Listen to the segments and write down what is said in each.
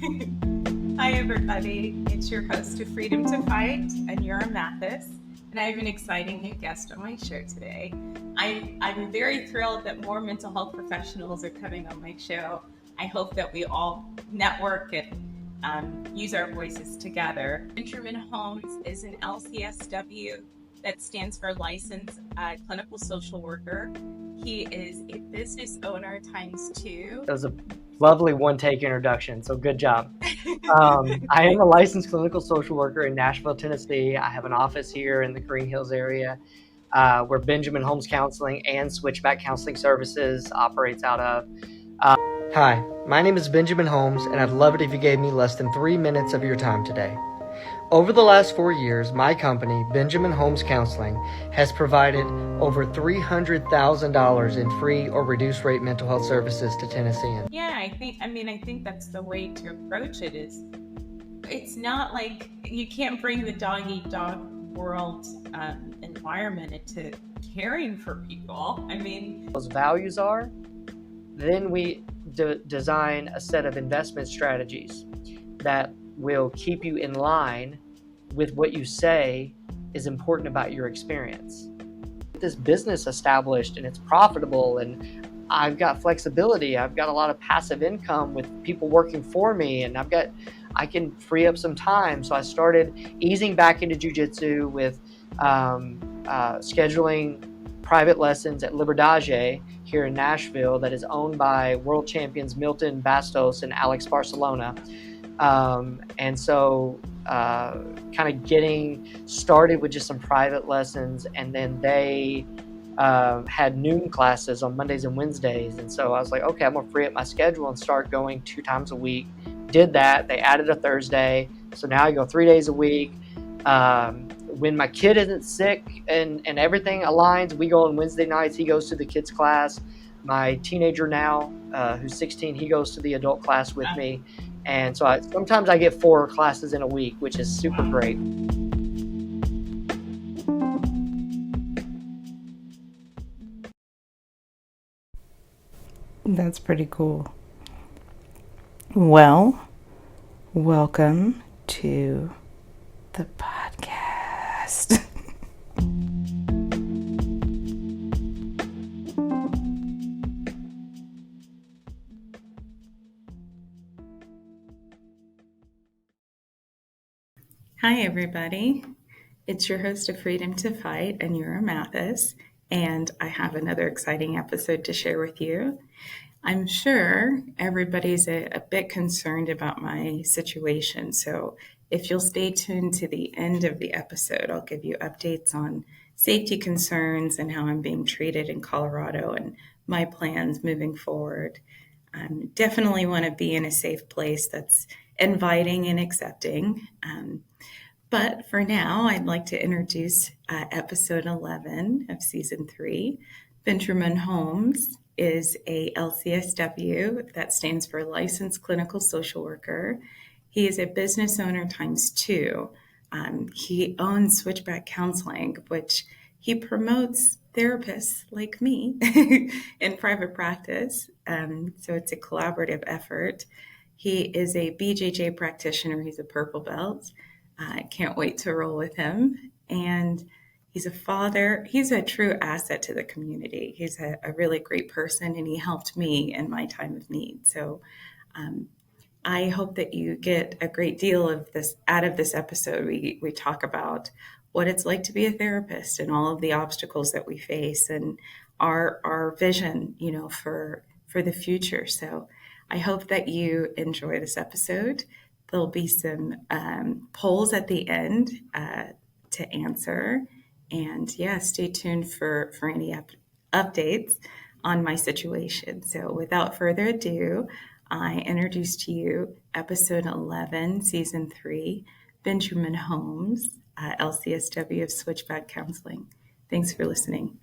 Hi, everybody. It's your host of Freedom to Fight, and you're Mathis. And I have an exciting new guest on my show today. I'm very thrilled that more mental health professionals are coming on my show. I hope that we all network and use our voices together. Benjamin Holmes is an LCSW, that stands for Licensed Clinical Social Worker. He is a business owner times two. That was a lovely one-take introduction, so good job. I am a licensed clinical social worker in Nashville, Tennessee. I have an office here in the Green Hills area where Benjamin Holmes Counseling and Switchback Counseling Services operates out of. Hi, my name is Benjamin Holmes, and I'd love it if you gave me less than 3 minutes of your time today. Over the last 4 years, my company, Benjamin Holmes Counseling, has provided over $300,000 in free or reduced rate mental health services to Tennesseans. Yeah, I think that's the way to approach it. It's not like you can't bring the dog eat dog world environment into caring for people. Those values are, then we design a set of investment strategies that will keep you in line with what you say is important about your experience. This business established and it's profitable, and I've got flexibility. I've got a lot of passive income with people working for me, and I can free up some time. So I started easing back into jiu-jitsu with scheduling private lessons at Liberdade here in Nashville that is owned by world champions Milton Bastos and Alex Barcelona. And so kind of getting started with just some private lessons, and then they had noon classes on Mondays and Wednesdays. And so I was like, okay, I'm gonna free up my schedule and start going 2 times a week. Did that. They added a Thursday, so now I go 3 days a week. When my kid isn't sick and everything aligns, we go on Wednesday nights. He goes to the kids class. My teenager now, who's 16, he goes to the adult class with me. And so sometimes I get 4 classes in a week, which is super great. That's pretty cool. Well, welcome to the podcast. Hi, everybody. It's your host of Freedom to Fight, and you're Mathis. And I have another exciting episode to share with you. I'm sure everybody's a bit concerned about my situation. So if you'll stay tuned to the end of the episode, I'll give you updates on safety concerns and how I'm being treated in Colorado and my plans moving forward. Definitely want to be in a safe place that's inviting and accepting. But for now, I'd like to introduce episode 11 of season 3. Benjamin Holmes is a LCSW, that stands for Licensed Clinical Social Worker. He is a business owner times 2. He owns Switchback Counseling, which he promotes therapists like me in private practice. So it's a collaborative effort. He is a BJJ practitioner. He's a purple belt. I can't wait to roll with him. And he's a father. He's a true asset to the community. He's a really great person, and he helped me in my time of need. So I hope that you get a great deal of this out of this episode. We talk about what it's like to be a therapist and all of the obstacles that we face and our vision, for the future. So I hope that you enjoy this episode. There'll be some polls at the end to answer. And yeah, stay tuned for any updates on my situation. So without further ado, I introduce to you episode 11, season 3, Benjamin Holmes, LCSW of Switchback Counseling. Thanks for listening.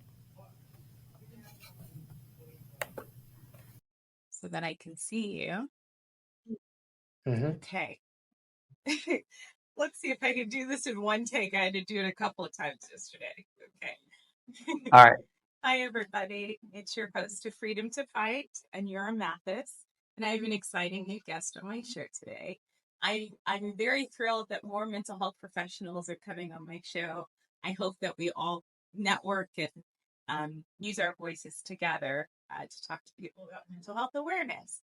So that I can see you. Mm-hmm. Okay. Let's see if I can do this in one take. I had to do it a couple of times yesterday. Okay. All right. Hi, everybody. It's your host of Freedom to Fight, and you're Mathis. and I have an exciting new guest on my show today. I'm very thrilled that more mental health professionals are coming on my show. I hope that we all network and use our voices together to talk to people about mental health awareness.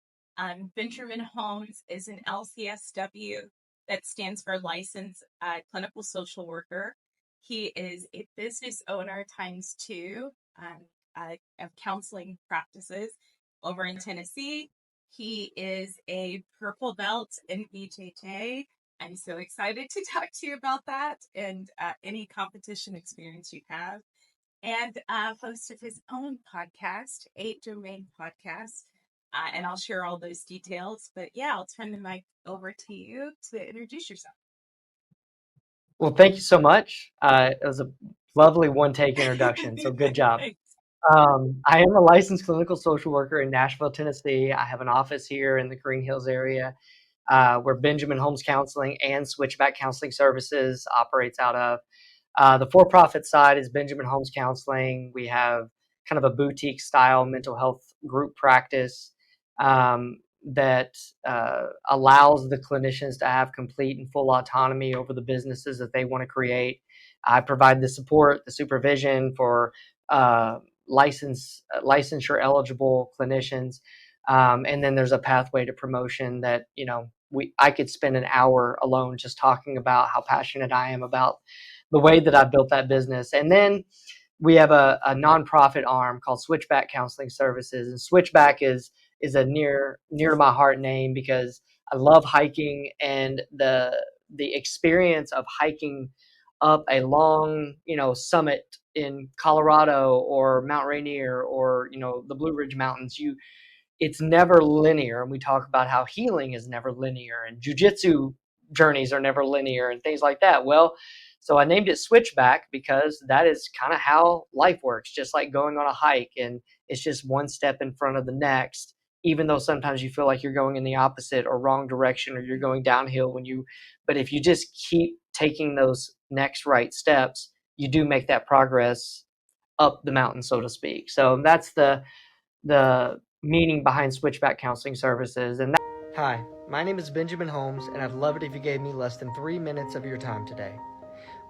Benjamin Holmes is an LCSW, that stands for Licensed Clinical Social Worker. He is a business owner times two of counseling practices over in Tennessee. He is a purple belt in BJJ. I'm so excited to talk to you about that and any competition experience you have. And host of his own podcast, 8 Domain Podcast. And I'll share all those details. But yeah, I'll turn the mic over to you to introduce yourself. Well, thank you so much. It was a lovely one-take introduction, so good job. I am a licensed clinical social worker in Nashville, Tennessee. I have an office here in the Green Hills area where Benjamin Holmes Counseling and Switchback Counseling Services operates out of. The for-profit side is Benjamin Holmes Counseling. We have kind of a boutique-style mental health group practice that allows the clinicians to have complete and full autonomy over the businesses that they want to create. I provide the support, the supervision for licensure eligible clinicians, and then there's a pathway to promotion that I could spend an hour alone just talking about how passionate I am about the way that I built that business. And then we have a nonprofit arm called Switchback Counseling Services, and Switchback is a near to my heart name because I love hiking, and the experience of hiking up a long summit in Colorado or Mount Rainier or the Blue Ridge Mountains, it's never linear. And we talk about how healing is never linear and jujitsu journeys are never linear and things like that. Well, so I named it Switchback because that is kind of how life works, just like going on a hike, and it's just one step in front of the next, even though sometimes you feel like you're going in the opposite or wrong direction or you're going downhill but if you just keep taking those next right steps, you do make that progress up the mountain, so to speak. So that's the meaning behind Switchback Counseling Services. Hi, my name is Benjamin Holmes, and I'd love it if you gave me less than 3 minutes of your time today.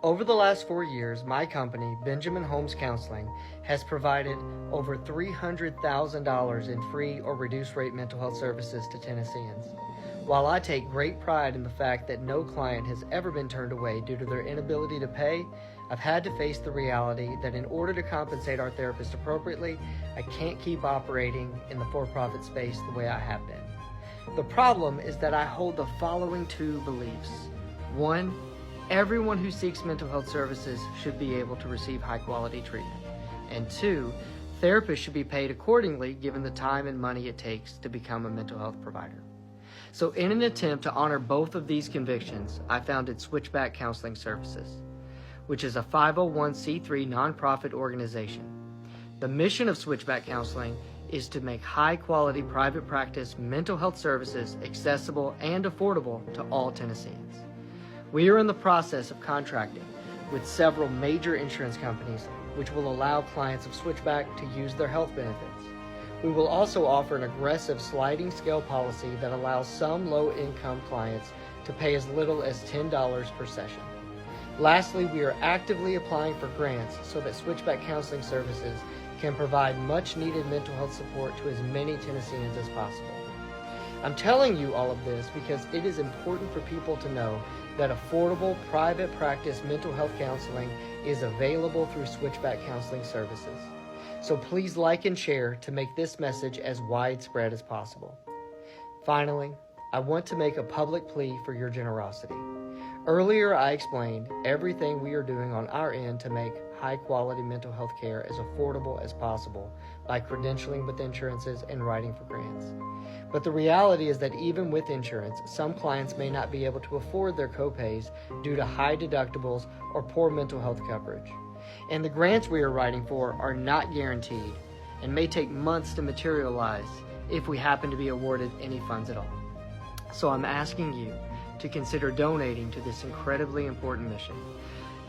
Over the last 4 years, my company, Benjamin Holmes Counseling, has provided over $300,000 in free or reduced rate mental health services to Tennesseans. While I take great pride in the fact that no client has ever been turned away due to their inability to pay, I've had to face the reality that in order to compensate our therapists appropriately, I can't keep operating in the for-profit space the way I have been. The problem is that I hold the following two beliefs. One, everyone who seeks mental health services should be able to receive high-quality treatment. And two, therapists should be paid accordingly given the time and money it takes to become a mental health provider. So in an attempt to honor both of these convictions, I founded Switchback Counseling Services, which is a 501c3 nonprofit organization. The mission of Switchback Counseling is to make high-quality private practice mental health services accessible and affordable to all Tennesseans. We are in the process of contracting with several major insurance companies, which will allow clients of Switchback to use their health benefits. We will also offer an aggressive sliding scale policy that allows some low-income clients to pay as little as $10 per session. Lastly, we are actively applying for grants so that Switchback Counseling Services can provide much-needed mental health support to as many Tennesseans as possible. I'm telling you all of this because it is important for people to know that affordable private practice mental health counseling is available through Switchback Counseling Services. So please like and share to make this message as widespread as possible. Finally, I want to make a public plea for your generosity. Earlier, I explained everything we are doing on our end to make high-quality mental health care as affordable as possible by credentialing with insurances and writing for grants. But the reality is that even with insurance, some clients may not be able to afford their copays due to high deductibles or poor mental health coverage. And the grants we are writing for are not guaranteed and may take months to materialize if we happen to be awarded any funds at all. So I'm asking you to consider donating to this incredibly important mission.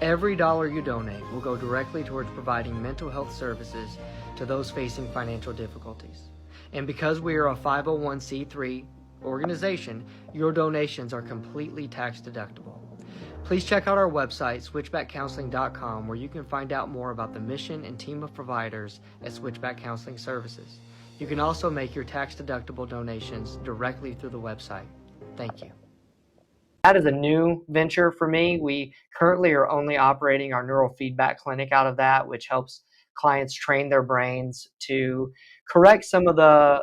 Every dollar you donate will go directly towards providing mental health services to those facing financial difficulties. And because we are a 501c3 organization, your donations are completely tax deductible. Please check out our website, switchbackcounseling.com, where you can find out more about the mission and team of providers at Switchback Counseling Services. You can also make your tax-deductible donations directly through the website. Thank you. That is a new venture for me. We currently are only operating our neurofeedback clinic out of that, which helps clients train their brains to correct some of the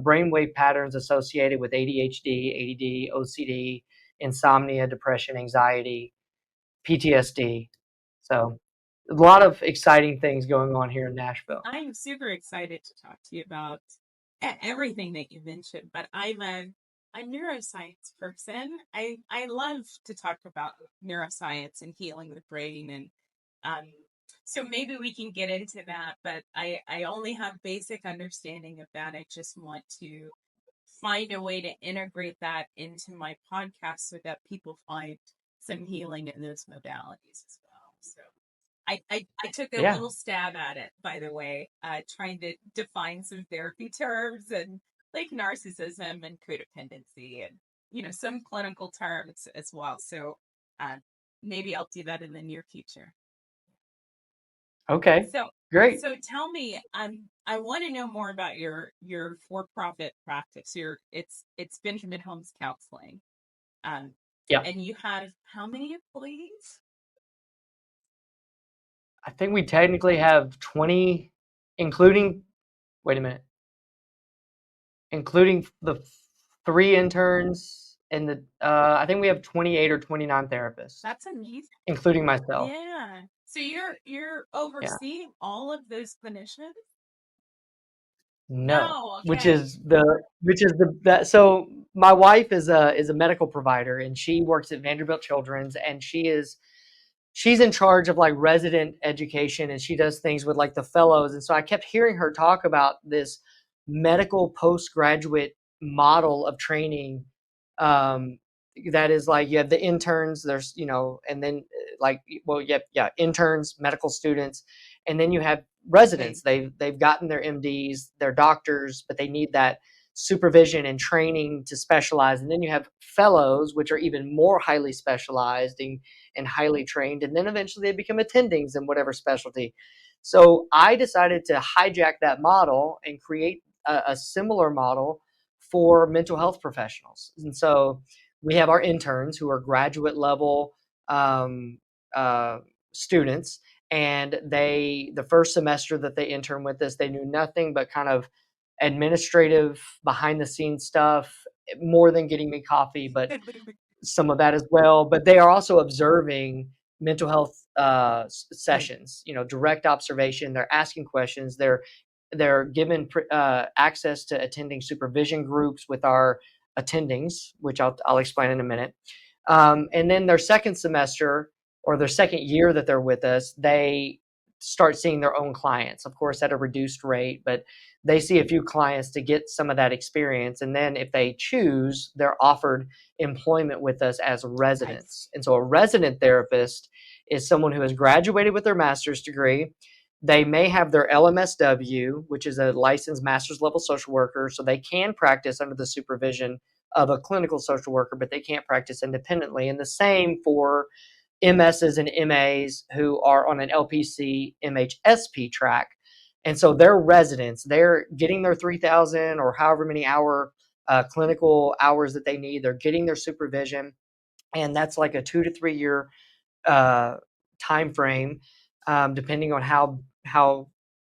brainwave patterns associated with ADHD, ADD, OCD, insomnia, depression, anxiety, PTSD. So a lot of exciting things going on here in Nashville. I'm super excited to talk to you about everything that you mentioned, but I'm a neuroscience person. I love to talk about neuroscience and healing the brain, and so maybe we can get into that. But I only have basic understanding of that. I just want to find a way to integrate that into my podcast so that people find some healing in those modalities as well. So I took a little stab at it, by the way, trying to define some therapy terms and like narcissism and codependency and, some clinical terms as well. So maybe I'll do that in the near future. Okay, So great. So tell me, I want to know more about your for-profit practice. It's Benjamin Holmes Counseling. Yeah. And you have how many employees? I think we technically have 20, including the 3 interns and I think we have 28 or 29 therapists. That's amazing. Including myself. Yeah. So you're overseeing all of those clinicians? No, Okay. which is so my wife is a medical provider, and she works at Vanderbilt Children's, and she's in charge of like resident education, and she does things with like the fellows. And so I kept hearing her talk about this medical postgraduate model of training, that is like you have the interns, there's and then interns, medical students, and then you have residents. They've gotten their MDs, they're doctors, but they need that supervision and training to specialize. And then you have fellows, which are even more highly specialized and highly trained, and then eventually they become attendings in whatever specialty. So I decided to hijack that model and create a similar model for mental health professionals. And so we have our interns who are graduate level students, and the first semester that they intern with us, they knew nothing but kind of administrative behind the scenes stuff, more than getting me coffee, but some of that as well. But they are also observing mental health sessions, direct observation. They're asking questions. They're given access to attending supervision groups with our attendings, which I'll explain in a minute. And then their second semester or their second year that they're with us, they start seeing their own clients, of course, at a reduced rate, but they see a few clients to get some of that experience. And then if they choose, they're offered employment with us as residents. And so a resident therapist is someone who has graduated with their master's degree. They may have their LMSW, which is a licensed master's level social worker, so they can practice under the supervision of a clinical social worker, but they can't practice independently. And the same for MSs and MAs who are on an LPC MHSP track. And so they're residents. They're getting their 3,000 or however many hour clinical hours that they need. They're getting their supervision. And that's like a 2 to 3 year time frame, depending on how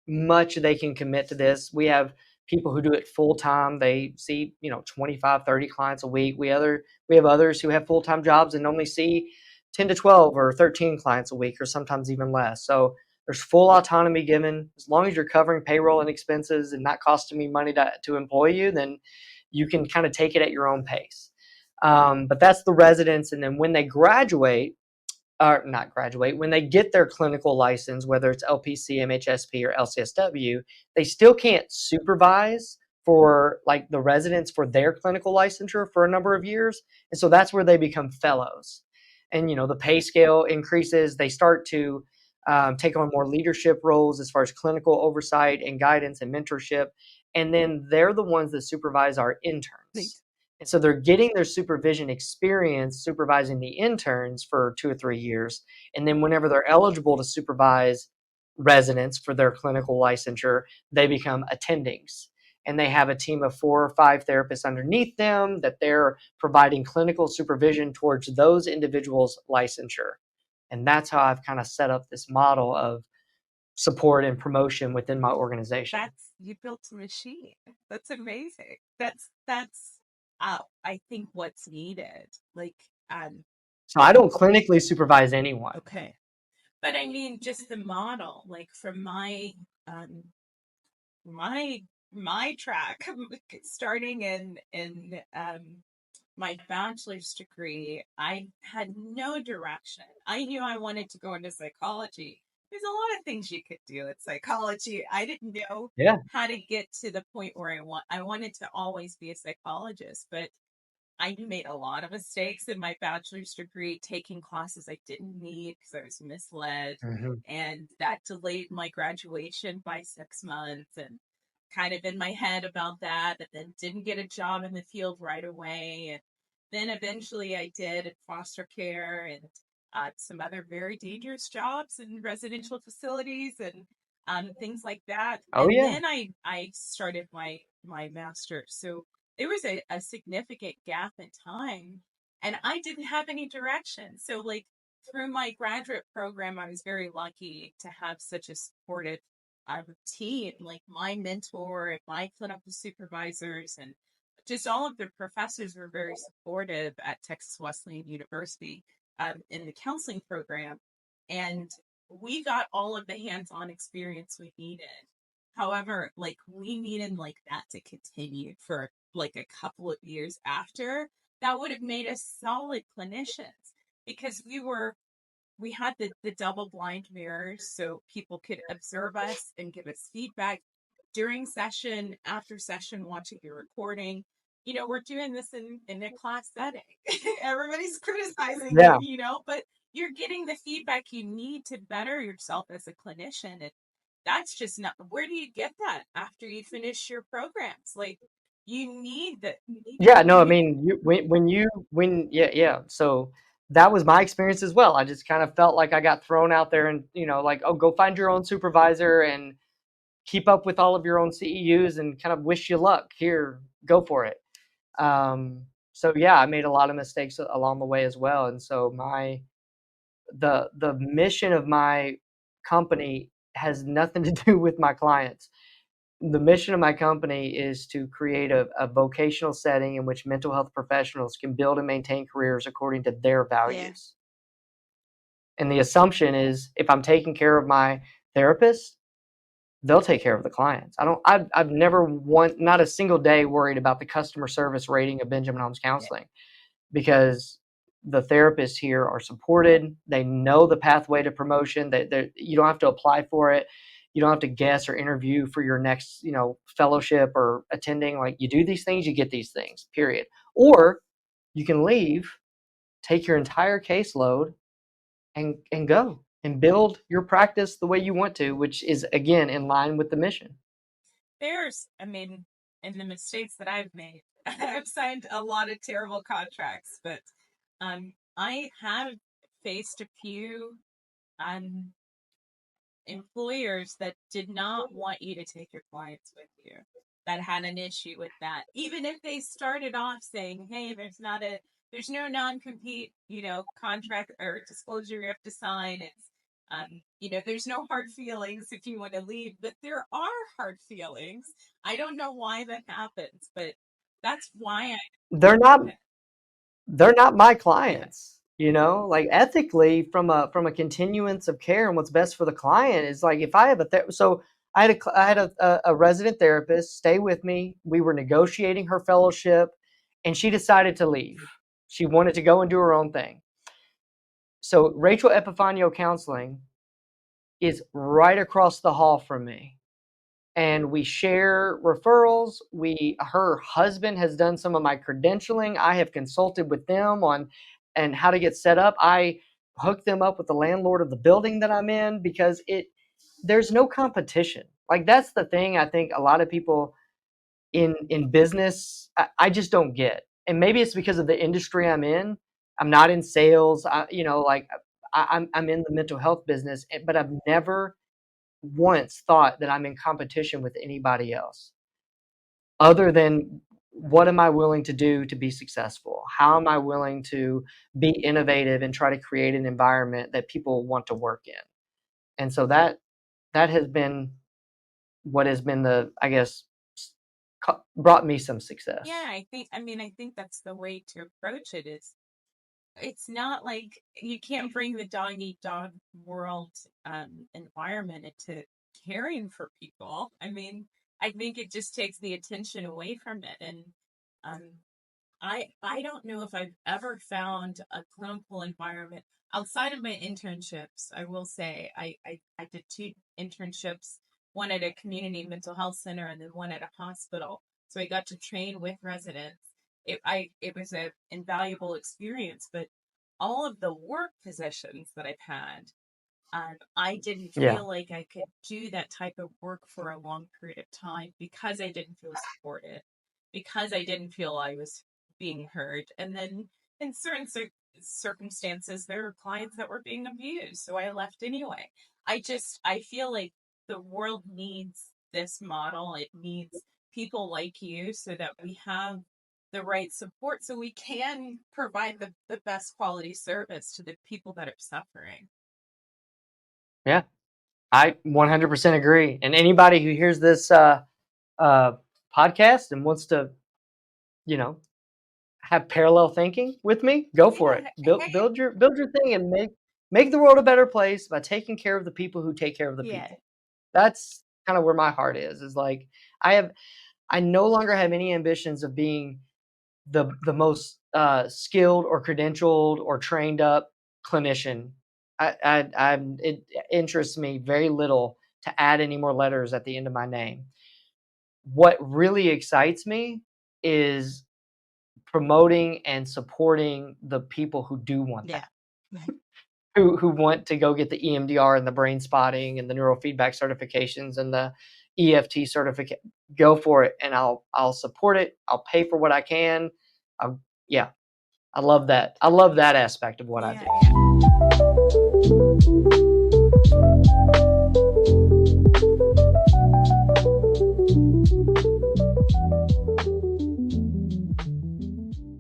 much they can commit to this. We have people who do it full time. They see 25, 30 clients a week. We have others who have full-time jobs and only see 10 to 12 or 13 clients a week, or sometimes even less. So there's full autonomy given. As long as you're covering payroll and expenses and not costing me money to employ you, then you can kind of take it at your own pace. But that's the residents. And then when they graduate, or not graduate, when they get their clinical license, whether it's LPC, MHSP, or LCSW, they still can't supervise for like the residents for their clinical licensure for a number of years. And so that's where they become fellows. And, the pay scale increases. They start to take on more leadership roles as far as clinical oversight and guidance and mentorship. and then they're the ones that supervise our interns. Right. And so they're getting their supervision experience supervising the interns for 2 or 3 years. And then whenever they're eligible to supervise residents for their clinical licensure, they become attendings. And they have a team of 4 or 5 therapists underneath them that they're providing clinical supervision towards those individuals' licensure. And that's how I've kind of set up this model of support and promotion within my organization. You built a machine. That's amazing. That's I think what's needed. Like So I don't clinically supervise anyone. Okay. But I mean just the model, like from my my track starting in my bachelor's degree, I had no direction. I knew I wanted to go into psychology. There's a lot of things you could do in psychology. I didn't know how to get to the point where I wanted to always be a psychologist, but I made a lot of mistakes in my bachelor's degree, taking classes I didn't need because I was misled. And that delayed my graduation by 6 months, and kind of in my head about that, but then didn't get a job in the field right away. And then eventually I did in foster care and some other very dangerous jobs in residential facilities and things like that. Then I started my master's. So there was a significant gap in time, and I didn't have any direction. So, like, through my graduate program, I was very lucky to have such a supportive team, like my mentor and my clinical supervisors, and just all of the professors were very supportive at Texas Wesleyan University in the counseling program. And we got all of the hands-on experience we needed. However, like we needed like that to continue for like a couple of years after. That would have made us solid clinicians because we had the double blind mirrors so people could observe us and give us feedback during session, after session, watching your recording. We're doing this in a class setting. Everybody's criticizing you, but you're getting the feedback you need to better yourself as a clinician. And that's just not, where do you get that after you finish your programs? Like, you need that. I mean, so that was my experience as well. I just kind of felt like I got thrown out there and, like, oh, go find your own supervisor and keep up with all of your own CEUs and kind of wish you luck. Here, go for it. So I made a lot of mistakes along the way as well. And so the mission of my company has nothing to do with my clients. The mission of my company is to create a vocational setting in which mental health professionals can build and maintain careers according to their values. And the assumption is if I'm taking care of my therapist, they'll take care of the clients. I've never not a single day worried about the customer service rating of Benjamin Holmes Counseling because the therapists here are supported. They know the pathway to promotion. You don't have to apply for it. You don't have to guess or interview for your next, fellowship or attending. Like, you do these things, you get these things, period. Or you can leave, take your entire caseload and go and build your practice the way you want to, which is, again, in line with the mission. In the mistakes that I've made, I've signed a lot of terrible contracts, but I have faced a few employers that did not want you to take your clients with you, that had an issue with that, even if they started off saying, hey, there's no non-compete contract or disclosure you have to sign. It's there's no hard feelings if you want to leave, but there are hard feelings. I don't know why that happens, but that's why they're not my clients. Like, ethically, from a continuance of care and what's best for the client is, like, if I have I had a resident therapist stay with me. We were negotiating her fellowship, and she decided to leave. She wanted to go and do her own thing. So Rachel Epifanio Counseling is right across the hall from me, and we share referrals. Her husband has done some of my credentialing. I have consulted with them on and how to get set up. I hooked them up with the landlord of the building that I'm in because there's no competition. Like, that's the thing I think a lot of people in business, I just don't get. And maybe it's because of the industry I'm in. I'm not in sales. I'm in the mental health business, but I've never once thought that I'm in competition with anybody else, other than what am I willing to do to be successful? How am I willing to be innovative and try to create an environment that people want to work in? And so that has been what has been the, I guess, brought me some success. Yeah, I think that's the way to approach it. Is it's not like you can't bring the dog eat dog world environment into caring for people. I mean, I think it just takes the attention away from it. And um, I don't know if I've ever found a clinical environment outside of my internships. I will say I did 2 internships, one at a community mental health center and then one at a hospital. So I got to train with residents. It was an invaluable experience, but all of the work positions that I've had, I didn't Yeah. feel like I could do that type of work for a long period of time because I didn't feel supported, because I didn't feel I was being heard. And then in certain circumstances, there were clients that were being abused. So I left anyway. I feel like the world needs this model. It needs people like you so that we have the right support so we can provide the best quality service to the people that are suffering. Yeah, I 100% agree. And anybody who hears this podcast and wants to, you know, have parallel thinking with me, go for it. Build your thing and make the world a better place by taking care of the people who take care of the people. That's kind of where my heart is like I no longer have any ambitions of being the most skilled or credentialed or trained up clinician. It interests me very little to add any more letters at the end of my name. What really excites me is promoting and supporting the people who do want that. Who want to go get the EMDR and the brain spotting and the neurofeedback certifications and the EFT certificate. Go for it, and I'll support it. I'll pay for what I can. Yeah, I love that. I love that aspect of what I do.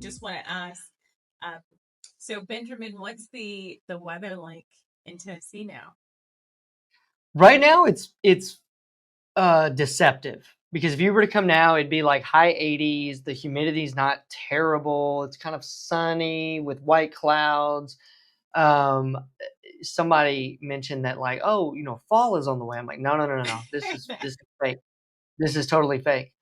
Just want to ask, so Benjamin, what's the weather like in Tennessee now? Right now, it's deceptive, because if you were to come now, it'd be like high 80s. The humidity's not terrible. It's kind of sunny with white clouds. Somebody mentioned that, like, oh, fall is on the way. I'm like, no. This is fake. This is totally fake.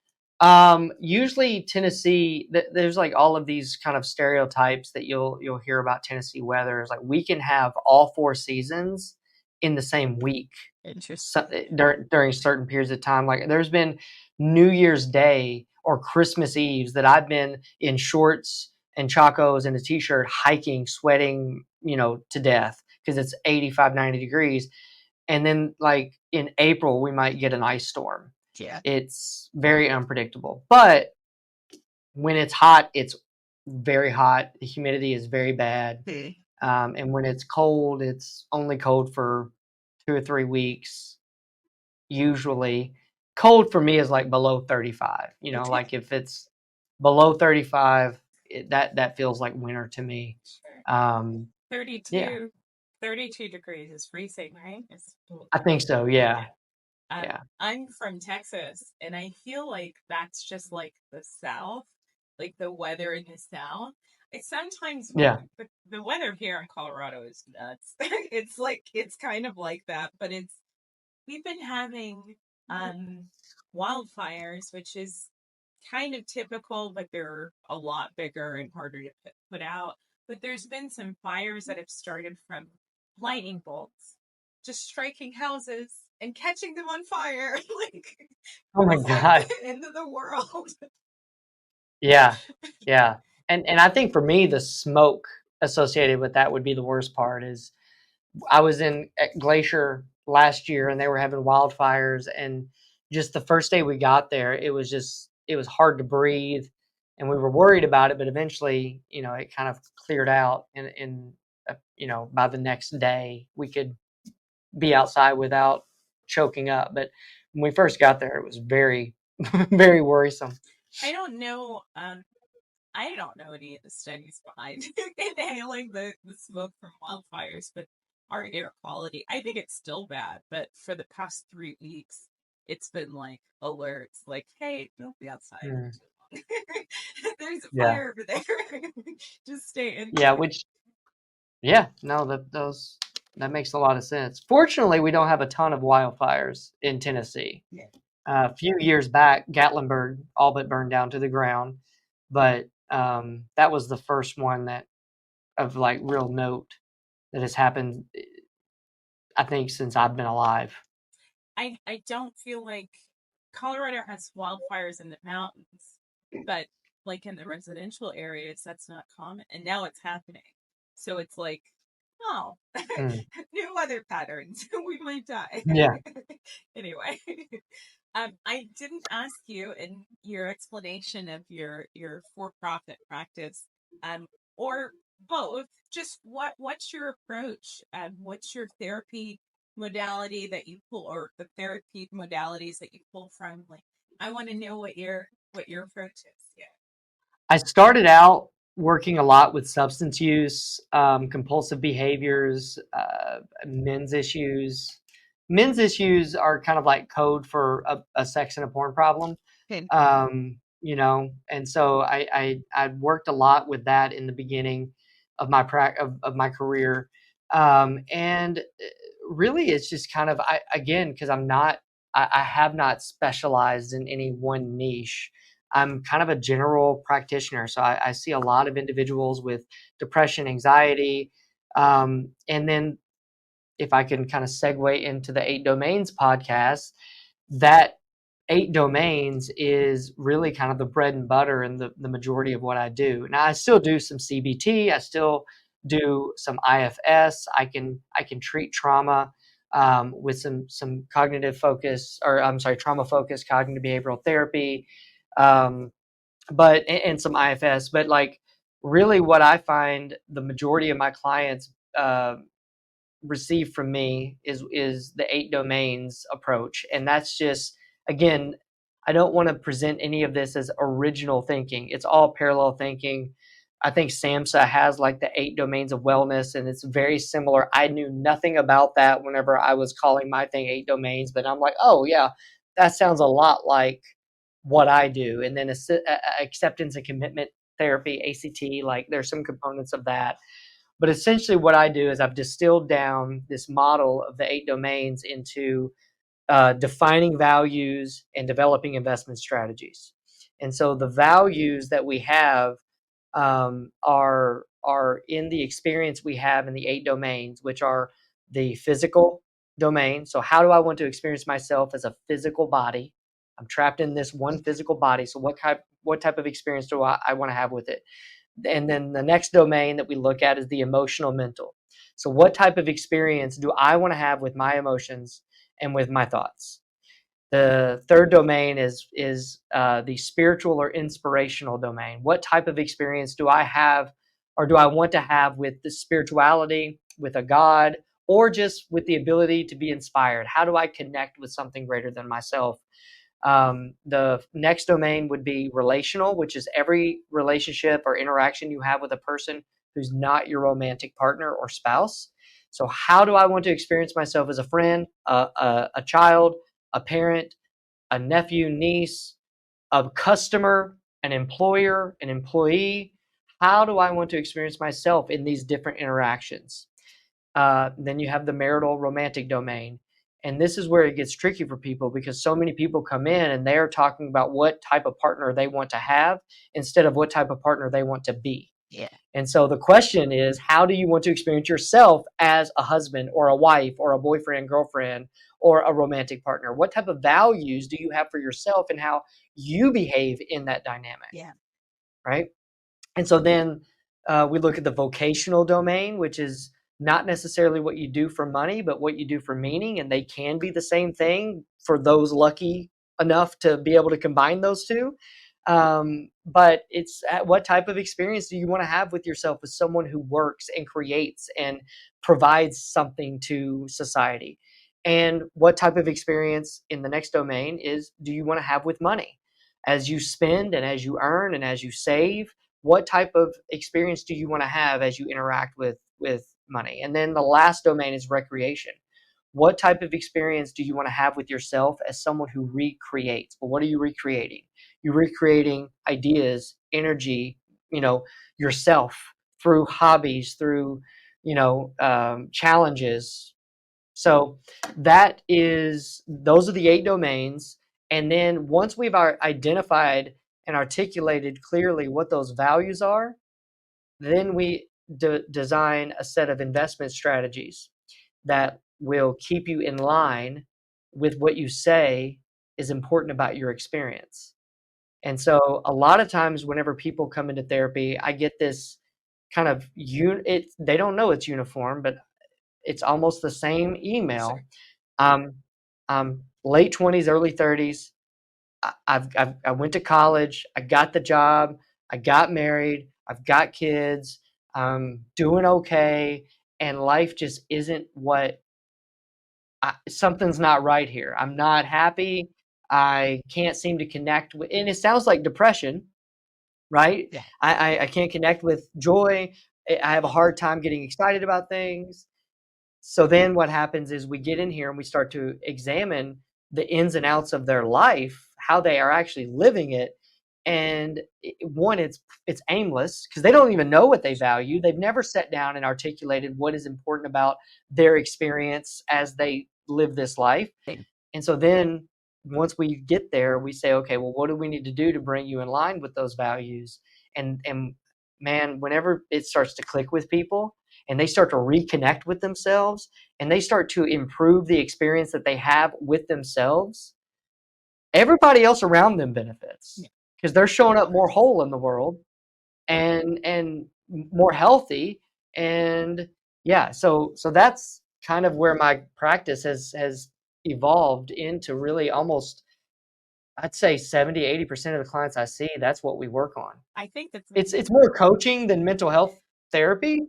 Usually Tennessee, there's like all of these kind of stereotypes that you'll hear about Tennessee weather. Is like we can have all 4 seasons in the same week. Interesting. During certain periods of time. Like there's been New Year's Day or Christmas Eves that I've been in shorts and chacos and a t-shirt hiking, sweating, to death because it's 85, 90 degrees. And then like in April, we might get an ice storm. Yeah. It's very unpredictable. But when it's hot, it's very hot. The humidity is very bad. And when it's cold, it's only cold for 2 or 3 weeks. Usually, cold for me is like below 35. Like if it's below 35, that feels like winter to me. Sure. 32 degrees is freezing, right? I think so. Yeah. I'm from Texas, and I feel like that's just like the South, like the weather in the South. Sometimes the weather here in Colorado is nuts. It's kind of like that, but we've been having wildfires, which is kind of typical, but they're a lot bigger and harder to put out. But there's been some fires that have started from lightning bolts just striking houses and catching them on fire. Like, oh my God. The end of the world. Yeah. And I think for me, the smoke associated with that would be the worst part. Is I was at Glacier last year and they were having wildfires, and just the first day we got there, it was just was hard to breathe, and we were worried about it, but eventually, it kind of cleared out, and by the next day we could be outside without choking up. But when we first got there, it was very, very worrisome. I don't know. I don't know any of the studies behind inhaling the smoke from wildfires, but our air quality, I think it's still bad. But for the past 3 weeks, it's been like alerts, like, hey, don't be outside for too long. There's a Yeah. fire over there. Just stay in. Yeah, no, that makes a lot of sense. Fortunately, we don't have a ton of wildfires in Tennessee. Yeah. A few years back, Gatlinburg all but burned down to the ground, but that was the first one that of like real note that has happened, I think, since I've been alive. I don't feel like Colorado has wildfires in the mountains, but like in the residential areas, that's not common. And now it's happening. So it's like, oh, Mm. new weather patterns. We might die. Yeah. Anyway, I didn't ask you in your explanation of your for-profit practice, or both. Just what's your approach? What's your therapy modality that you pull, or the therapy modalities that you pull from? Like, I want to know what your approach is. Yeah. I started out working a lot with substance use, compulsive behaviors, men's issues. Men's issues are kind of like code for a sex and a porn problem. Okay. And so I worked a lot with that in the beginning of my of my career, and really it's just kind of again, because I have not specialized in any one niche. I'm kind of a general practitioner, so I see a lot of individuals with depression, anxiety, and then if I can kind of segue into the 8 Domains podcast, that 8 Domains is really kind of the bread and butter and the majority of what I do. Now I still do some CBT, I still do some IFS. I can treat trauma with some cognitive focus, or I'm sorry, trauma focused cognitive behavioral therapy, but and some IFS. But like really, what I find the majority of my clients receive from me is the 8 Domains approach, and that's just, again, I don't want to present any of this as original thinking. It's all parallel thinking. I think SAMHSA has like the 8 Domains of wellness, and it's very similar. I knew nothing about that whenever I was calling my thing 8 Domains, but I'm like, oh yeah, that sounds a lot like what I do. And then acceptance and commitment therapy, ACT, like there's some components of that. But essentially what I do is I've distilled down this model of the 8 Domains into defining values and developing investment strategies. And so the values that we have are in the experience we have in the 8 Domains, which are the physical domain. So how do I want to experience myself as a physical body? I'm trapped in this one physical body. So what type of experience do I want to have with it? And then the next domain that we look at is the emotional mental. So what type of experience do I want to have with my emotions and with my thoughts? The third domain is the spiritual or inspirational domain. What type of experience do I have, or do I want to have, with the spirituality, with a God, or just with the ability to be inspired? How do I connect with something greater than myself? The next domain would be relational, which is every relationship or interaction you have with a person who's not your romantic partner or spouse. So how do I want to experience myself as a friend, a child, a parent, a nephew, niece, a customer, an employer, an employee? How do I want to experience myself in these different interactions? Then you have the marital romantic domain. And this is where it gets tricky for people, because so many people come in and they're talking about what type of partner they want to have instead of what type of partner they want to be. Yeah. And so the question is, how do you want to experience yourself as a husband or a wife or a boyfriend, girlfriend, or a romantic partner? What type of values do you have for yourself and how you behave in that dynamic? Yeah. Right. And so then we look at the vocational domain, which is not necessarily what you do for money, but what you do for meaning. And they can be the same thing for those lucky enough to be able to combine those two. But it's what type of experience do you want to have with yourself as someone who works and creates and provides something to society? And what type of experience in the next domain is do you want to have with money? As you spend and as you earn and as you save, what type of experience do you want to have as you interact with money? And then the last domain is recreation. What type of experience do you want to have with yourself as someone who recreates? Well, what are you recreating? You're recreating ideas, energy, yourself through hobbies, through, challenges. So those are the 8 domains. And then once we've identified and articulated clearly what those values are, then we design a set of investment strategies that will keep you in line with what you say is important about your experience. And so a lot of times whenever people come into therapy, I get this kind of they don't know it's uniform, but it's almost the same email. Late 20s, early 30s. I went to college. I got the job. I got married. I've got kids. I'm doing okay. And life just isn't something's not right here. I'm not happy. I can't seem to connect with, and it sounds like depression, right? Yeah. I can't connect with joy. I have a hard time getting excited about things. So then what happens is we get in here and we start to examine the ins and outs of their life, how they are actually living it. And it's aimless because they don't even know what they value. They've never sat down and articulated what is important about their experience as they live this life. And so then once we get there, we say, okay, well, what do we need to do to bring you in line with those values? And man, whenever it starts to click with people and they start to reconnect with themselves and they start to improve the experience that they have with themselves, everybody else around them benefits because they're showing up more whole in the world and more healthy. And yeah, so that's kind of where my practice has evolved into. Really almost, I'd say 70-80% of the clients I see, that's what we work on. I think that's It's more coaching than mental health therapy,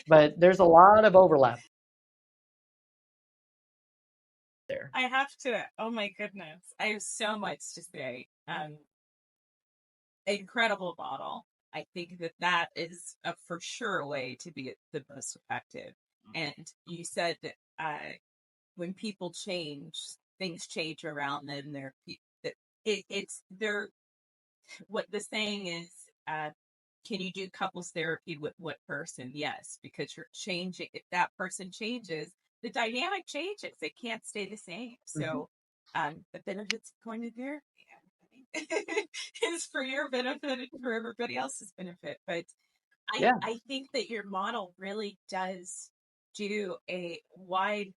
but there's a lot of overlap there. I have to. Oh my goodness, I have so much to say. Incredible model. I think that is a for sure way to be the most effective. And you said when people change, things change around them. They're what the saying is. Can you do couples therapy with what person? Yes, because you're changing. If that person changes, the dynamic changes. It can't stay the same. So, the benefits of going to therapy is for your benefit and for everybody else's benefit. But I think that your model really does do a wide.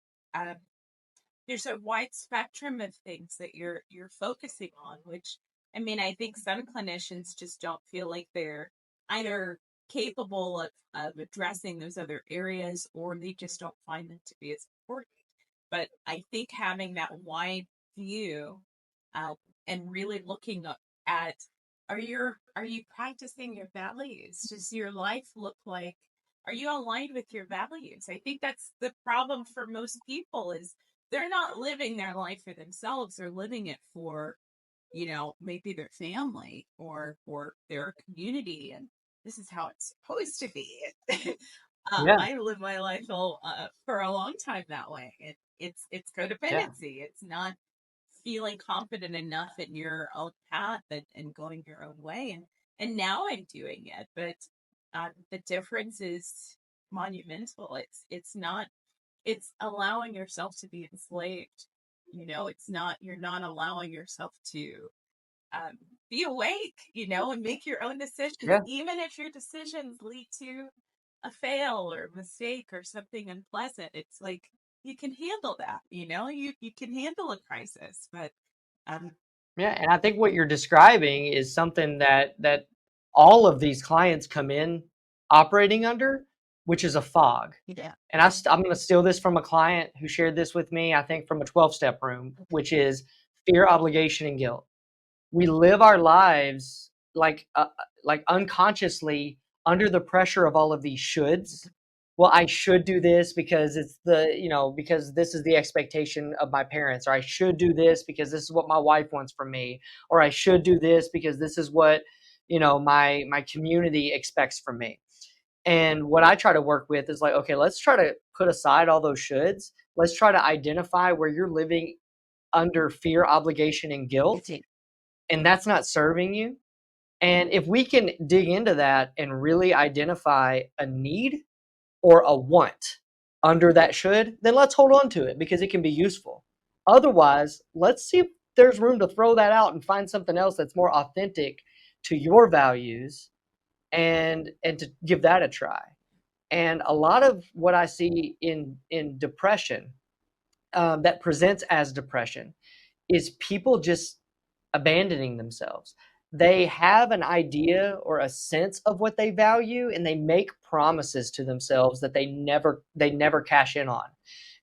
There's a wide spectrum of things that you're focusing on, which I mean, I think some clinicians just don't feel like they're either capable of addressing those other areas or they just don't find them to be as important. But I think having that wide view uh, and really looking at are you practicing your values? Does your life look like are you aligned with your values? I think that's the problem for most people is they're not living their life for themselves. They're living it for, maybe their family or their community. And this is how it's supposed to be. I live my life for a long time that way. It's codependency. It's not feeling confident enough in your own path and going your own way. And now I'm doing it, but the difference is monumental. It's not. It's allowing yourself to be enslaved. It's not. You're not allowing yourself to be awake. And make your own decisions, even if your decisions lead to a fail or mistake or something unpleasant. It's like you can handle that. You can handle a crisis, but Yeah, and I think what you're describing is something that all of these clients come in operating under, which is a fog. yeah, And I'm going to steal this from a client who shared this with me, I think from a 12-step room, which is fear, obligation, and guilt. We live our lives like unconsciously under the pressure of all of these shoulds. Well, I should do this because it's because this is the expectation of my parents, or I should do this because this is what my wife wants from me, or I should do this because this is what my community expects from me. And what I try to work with is like, okay, let's try to put aside all those shoulds. Let's try to identify where you're living under fear, obligation, and guilt, and that's not serving you. And if we can dig into that and really identify a need or a want under that should, then let's hold on to it because it can be useful. Otherwise, let's see if there's room to throw that out and find something else that's more authentic to your values, and to give that a try. And a lot of what I see in depression, that presents as depression, is people just abandoning themselves. They have an idea or a sense of what they value, and they make promises to themselves that they never cash in on.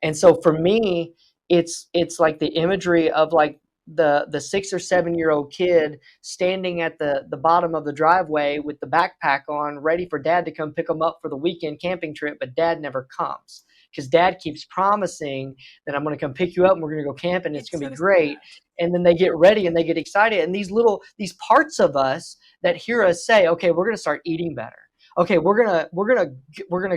And so for me, it's like the imagery of like the 6 or 7 year old kid standing at the bottom of the driveway with the backpack on, ready for dad to come pick them up for the weekend camping trip, but dad never comes because dad keeps promising that I'm going to come pick you up and we're going to go camping and it's going to be great. And then they get ready and they get excited. And these parts of us that hear us say, okay, we're going to start eating better. Okay, we're gonna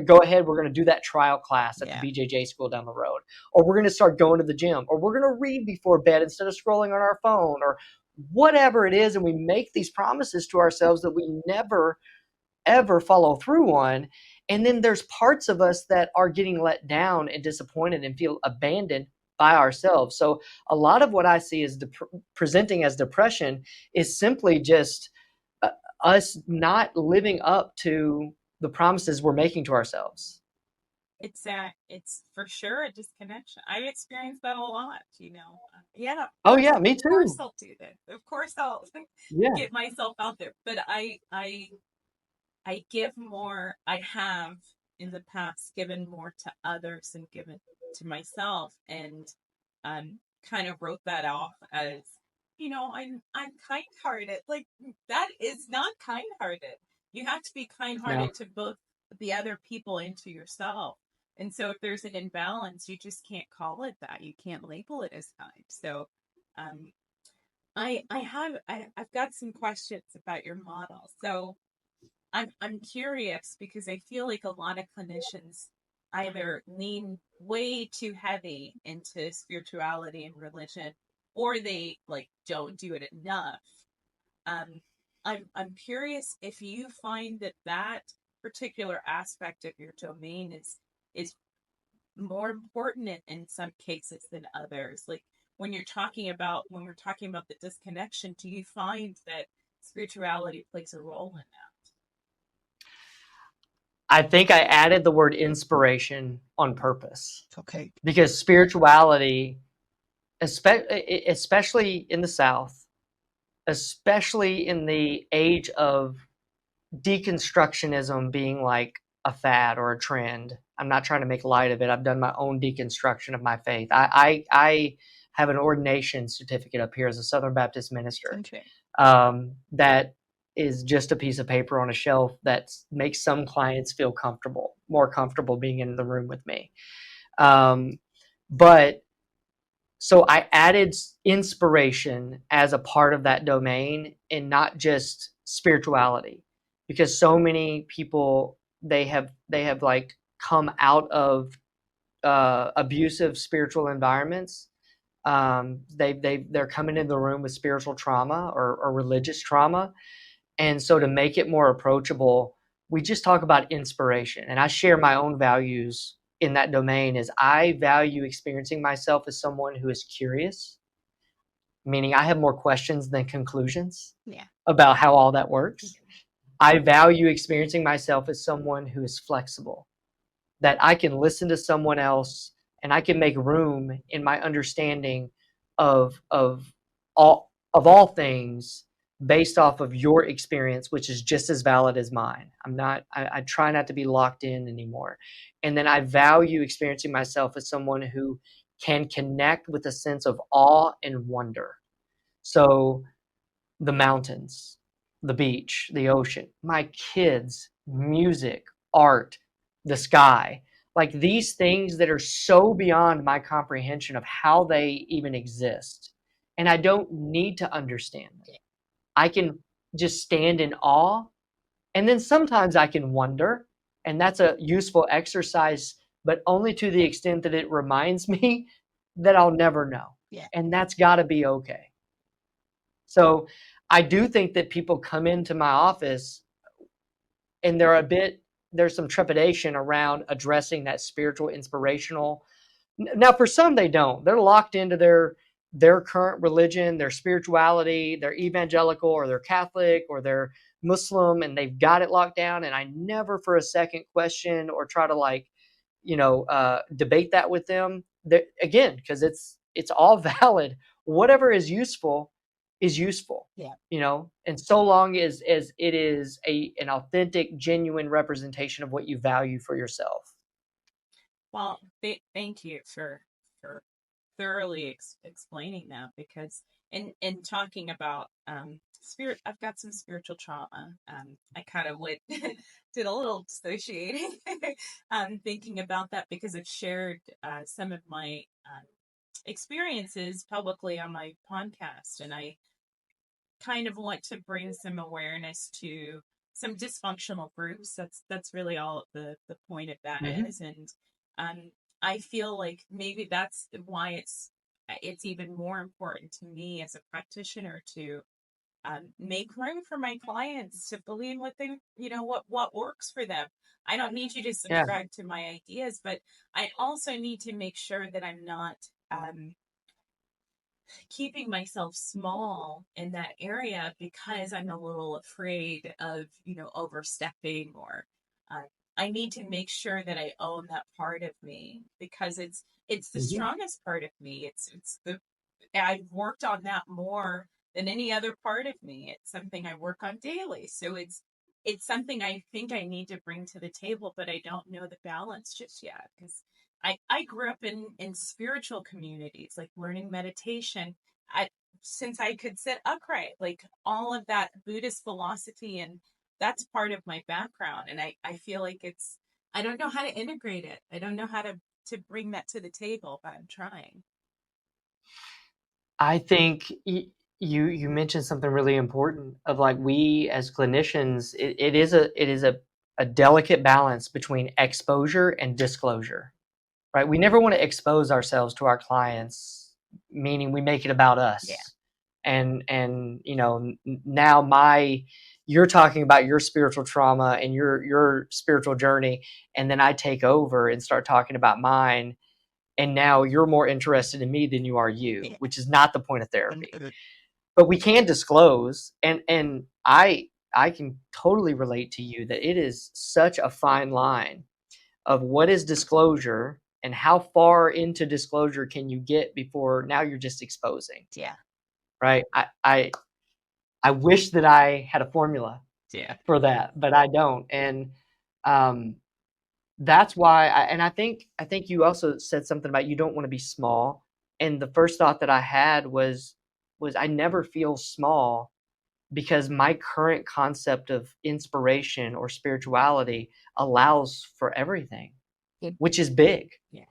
go ahead. We're gonna do that trial class at the BJJ school down the road, or we're gonna start going to the gym, or we're gonna read before bed instead of scrolling on our phone, or whatever it is. And we make these promises to ourselves that we never ever follow through on. And then there's parts of us that are getting let down and disappointed and feel abandoned by ourselves. So a lot of what I see is presenting as depression is simply just us not living up to the promises we're making to ourselves. It's for sure a disconnection. I've experienced that a lot, Yeah. Oh yeah, me Of course too. I'll do that. Of course I'll Yeah. get myself out there. But I give more. I have in the past given more to others than given to myself, and kind of wrote that off as I'm kind-hearted. Like, that is not kind-hearted. You have to be kind-hearted to both the other people and to yourself. And so if there's an imbalance, you just can't call it that. You can't label it as kind. So I've got some questions about your model. So I'm curious because I feel like a lot of clinicians either lean way too heavy into spirituality and religion, or they like don't do it enough. I'm curious if you find that particular aspect of your domain is more important in some cases than others. Like when we're talking about the disconnection, do you find that spirituality plays a role in that? I think I added the word inspiration on purpose. Okay. Because spirituality, especially in the South, especially in the age of deconstructionism being like a fad or a trend. I'm not trying to make light of it. I've done my own deconstruction of my faith. I have an ordination certificate up here as a Southern Baptist minister. Okay. That is just a piece of paper on a shelf that makes some clients feel more comfortable being in the room with me. But so I added inspiration as a part of that domain and not just spirituality, because so many people, they have like come out of abusive spiritual environments. They're coming in the room with spiritual trauma or religious trauma. And so to make it more approachable, we just talk about inspiration. And I share my own values in that domain. Is I value experiencing myself as someone who is curious, meaning I have more questions than conclusions about how all that works. I value experiencing myself as someone who is flexible, that I can listen to someone else and I can make room in my understanding of all things based off of your experience, which is just as valid as mine. I try not to be locked in anymore. And then I value experiencing myself as someone who can connect with a sense of awe and wonder. So the mountains, the beach, the ocean, my kids, music, art, the sky, like these things that are so beyond my comprehension of how they even exist. And I don't need to understand them. I can just stand in awe. And then sometimes I can wonder, and that's a useful exercise, but only to the extent that it reminds me that I'll never know. Yeah. And that's got to be okay. So I do think that people come into my office and there's some trepidation around addressing that spiritual, inspirational. Now, for some, they don't. They're locked into their current religion, their spirituality, they're evangelical or they're Catholic or they're Muslim, and they've got it locked down. And I never for a second question or try to debate that with them. Again, because it's all valid. Whatever is useful is useful. Yeah. And so long as it is an authentic, genuine representation of what you value for yourself. Well, thank you for thoroughly explaining that, because in talking about spirit, I've got some spiritual trauma. I kind of did a little dissociating thinking about that, because I've shared some of my experiences publicly on my podcast, and I kind of want to bring some awareness to some dysfunctional groups. That's really all the point of that is. And I feel like maybe that's why it's even more important to me as a practitioner to make room for my clients to believe what they, what works for them. I don't need you to subscribe to my ideas, but I also need to make sure that I'm not keeping myself small in that area because I'm a little afraid of, overstepping, or I need to make sure that I own that part of me, because it's the strongest part of me. I've worked on that more than any other part of me. It's something I work on daily. So it's something I think I need to bring to the table, but I don't know the balance just yet, because I grew up in spiritual communities, like learning meditation. Since I could sit upright, like all of that Buddhist philosophy, and that's part of my background. And I feel like I don't know how to integrate it. I don't know how to bring that to the table, but I'm trying. I think you mentioned something really important of like, we as clinicians, it is a delicate balance between exposure and disclosure, right? We never want to expose ourselves to our clients, meaning we make it about us. Yeah. And now you're talking about your spiritual trauma and your spiritual journey, and then I take over and start talking about mine. And now you're more interested in me than you are you, which is not the point of therapy. But we can disclose, and I can totally relate to you that it is such a fine line of what is disclosure and how far into disclosure can you get before now you're just exposing. Yeah. Right? I wish that I had a formula for that, but I don't. And that's why I think you also said something about you don't want to be small. And the first thought that I had was I never feel small, because my current concept of inspiration or spirituality allows for everything, which is big. Yeah.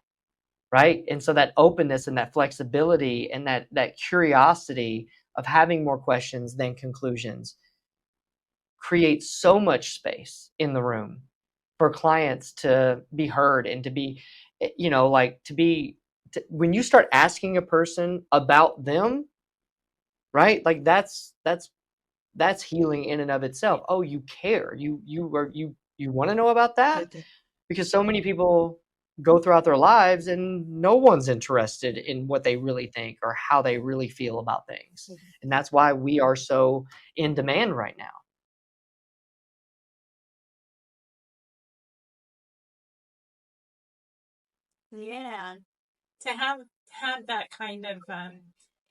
Right? And so that openness and that flexibility and that curiosity of having more questions than conclusions creates so much space in the room for clients to be heard and to be, when you start asking a person about them, right? Like that's healing in and of itself. Oh, you care. You want to know about that? Because so many people go throughout their lives and no one's interested in what they really think or how they really feel about things. And that's why we are so in demand right now. Yeah. To have that kind of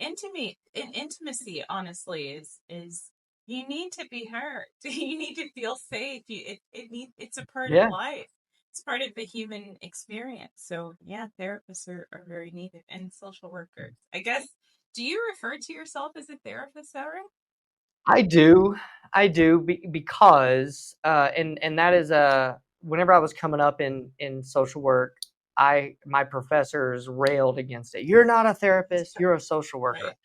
intimacy, honestly, is you need to be heard. You need to feel safe. It's a part of life. It's part of the human experience. So yeah, therapists are very needed, and social workers. I guess. Do you refer to yourself as a therapist, Sarah? I do, because and that is whenever I was coming up in social work, my professors railed against it. You're not a therapist, you're a social Right. worker.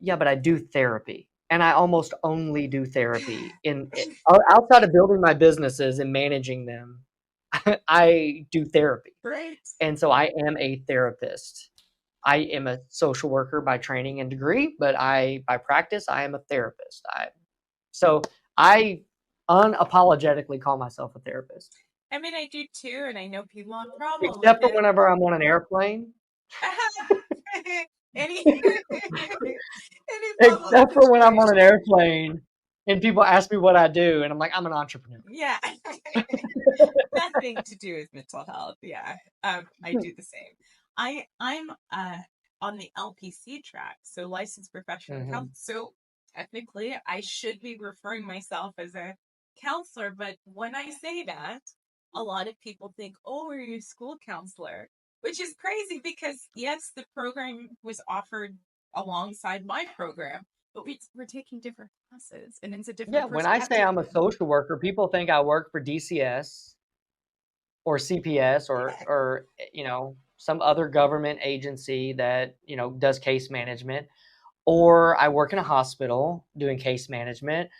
Yeah, but I do therapy, and I almost only do therapy outside of building my businesses and managing them. I do therapy, Right. and so I am a therapist. I am a social worker by training and degree, but by practice, I am a therapist. So I unapologetically call myself a therapist, I mean, I do too, and I know people have problem with except for it. whenever I'm on an airplane. any any problem Except for when I'm on situation? an airplane and people ask me what I do, and I'm like, I'm an entrepreneur. Yeah. Nothing to do with mental health. Yeah. I do the same. I'm on the LPC track, so licensed professional Mm-hmm. counselor. So technically I should be referring myself as a counselor, but when I say that, a lot of people think, oh, are you a school counselor? Which is crazy because yes, the program was offered alongside my program, but we're taking different classes and it's a Yeah, different when I say perspective. I'm a social worker, people think I work for DCS or CPS or some other government agency that does case management, or I work in a hospital doing case management,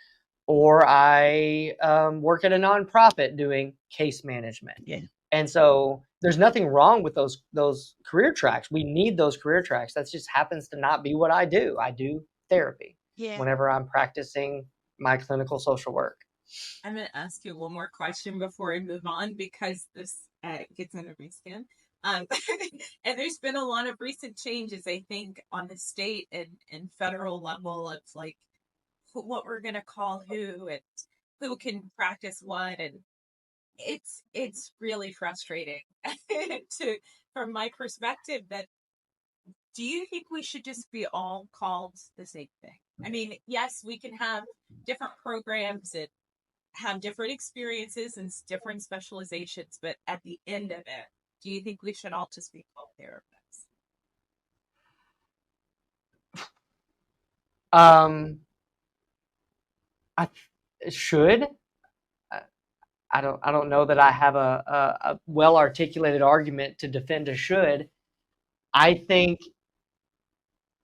or I work at a nonprofit doing case management. Yeah. And so there's nothing wrong with those career tracks. We need those career tracks. That just happens to not be what I do. I do therapy Yeah. whenever I'm practicing my clinical social work. I'm going to ask you one more question before I move on because this gets under my skin. Um, and there's been a lot of recent changes, I think, on the state and federal level. It's like what we're going to call who and who can practice what, and it's really frustrating to from my perspective. That do you think we should just be all called the same thing? I mean, yes, we can have different programs and have different experiences and different specializations, but at the end of it, do you think we should all just be called therapists? Um, I should. I don't know that I have a well articulated argument to defend a should. I think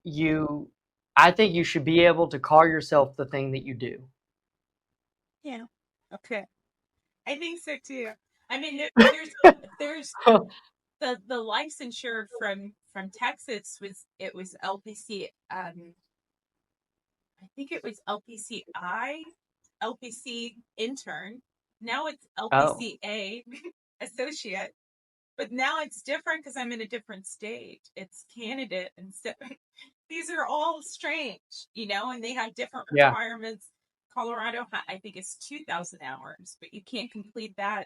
you I think you should be able to call yourself the thing that you do. Yeah. Okay. I think so too. I mean, there's the licensure from Texas was LPC. I think it was LPC intern. Now it's Oh, LPCA associate. But now it's different because I'm in a different state. It's candidate and so these are all strange, and they have different yeah. requirements. Colorado, I think it's 2,000 hours, but you can't complete that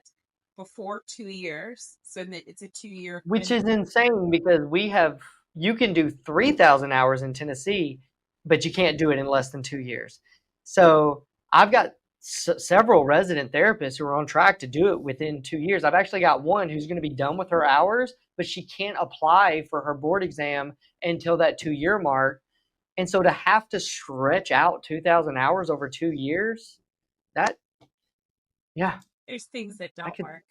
before 2 years. So that it's a 2 year Which is minimum. insane because you can do 3,000 hours in Tennessee, but you can't do it in less than 2 years. So I've got several resident therapists who are on track to do it within 2 years. I've actually got one who's going to be done with her hours, but she can't apply for her board exam until that 2 year mark. And so to have to stretch out 2,000 hours over 2 years, that, yeah, There's things that I don't could, work.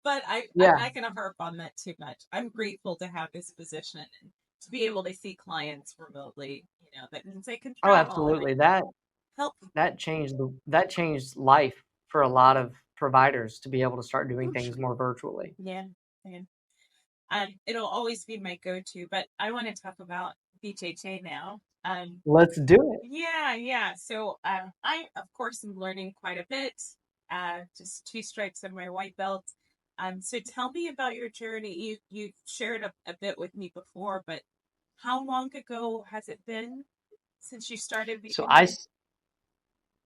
But I'm yeah. not going to harp on that too much. I'm grateful to have this position and to be able to see clients remotely, that means I can Oh, travel and I absolutely. can help That changed life for a lot of providers to be able to start doing people. things more virtually. Yeah. And it'll always be my go-to, but I want to talk about BJJ now. Let's do it. Yeah, yeah. So I, of course, am learning quite a bit. Just 2 stripes on my white belt. So tell me about your journey. You shared a bit with me before, but how long ago has it been since you started So BJJ?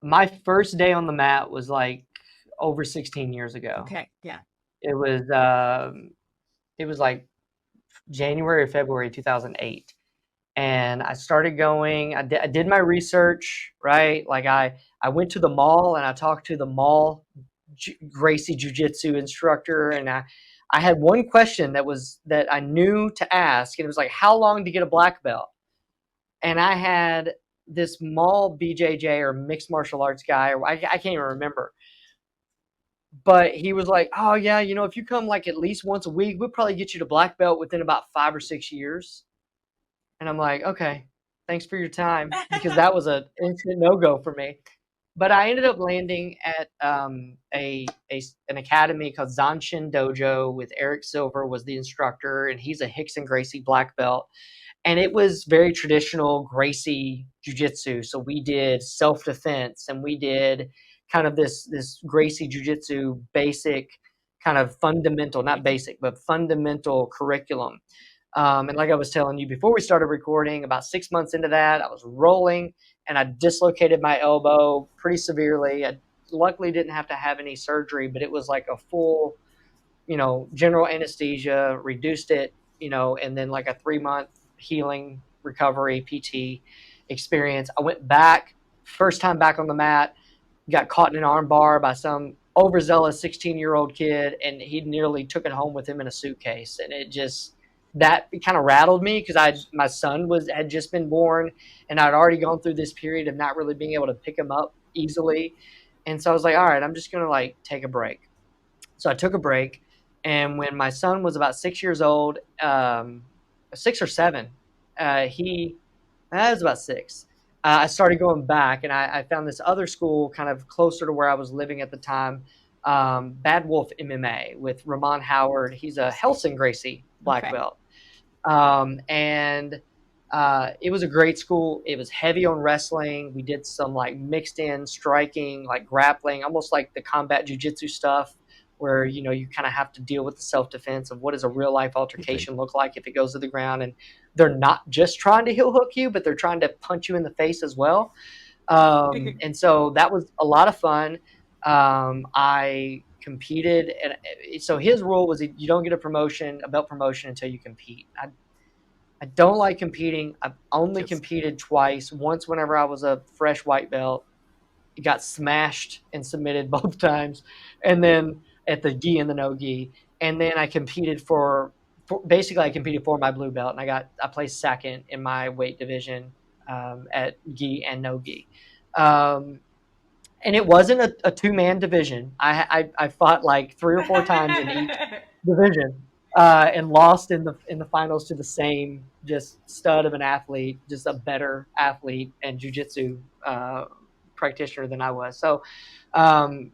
my first day on the mat was like over 16 years ago. Okay, yeah. It was like January or February 2008. And I started going, I did my research, right? Like I went to the mall and I talked to the mall Gracie Jiu-Jitsu instructor, and I had one question that I knew to ask, and it was like, how long to get a black belt? And I had this mall BJJ or mixed martial arts guy, or I can't even remember, but he was like, oh yeah, if you come like at least once a week, we'll probably get you to black belt within about 5 or 6 years. And I'm like, okay, thanks for your time, because that was an instant no-go for me. But I ended up landing at an academy called Zanshin Dojo with Eric Silver was the instructor, and he's a Hickson Gracie black belt. And it was very traditional Gracie jiu-jitsu. So we did self-defense, and we did kind of this Gracie jiu-jitsu basic kind of fundamental, not basic, but fundamental curriculum. And like I was telling you before we started recording, about 6 months into that, I was rolling and I dislocated my elbow pretty severely. I luckily didn't have to have any surgery, but it was like a full, general anesthesia, reduced it, and then like a 3-month healing recovery PT experience. I went back, first time back on the mat, got caught in an arm bar by some overzealous 16-year-old kid, and he nearly took it home with him in a suitcase. And that kind of rattled me, because my son had just been born, and I'd already gone through this period of not really being able to pick him up easily. And so I was like, all right, I'm just going to like take a break. So I took a break. And when my son was about 6 years old, 6 or 7, that was about 6. I started going back, and I found this other school kind of closer to where I was living at the time, Bad Wolf MMA with Ramon Howard. He's a Helsing Gracie black belt. And it was a great school. It was heavy on wrestling. We did some like mixed in striking, like grappling, almost like the combat jiu-jitsu stuff, where you kind of have to deal with the self-defense of what does a real life altercation look like if it goes to the ground, and they're not just trying to heel hook you, but they're trying to punch you in the face as well. And so that was a lot of fun. I competed, and so his rule was you don't get a belt promotion until you compete. I don't like competing. I've only competed twice. Once whenever I was a fresh white belt, it got smashed and submitted both times, and then at the gi and the no gi, and then I competed basically I competed for my blue belt, and I placed second in my weight division at gi and no gi. And it wasn't a 2-man division. I fought like 3 or 4 times in each division, and lost in the finals to the same just stud of an athlete, just a better athlete and jiu-jitsu practitioner than I was. So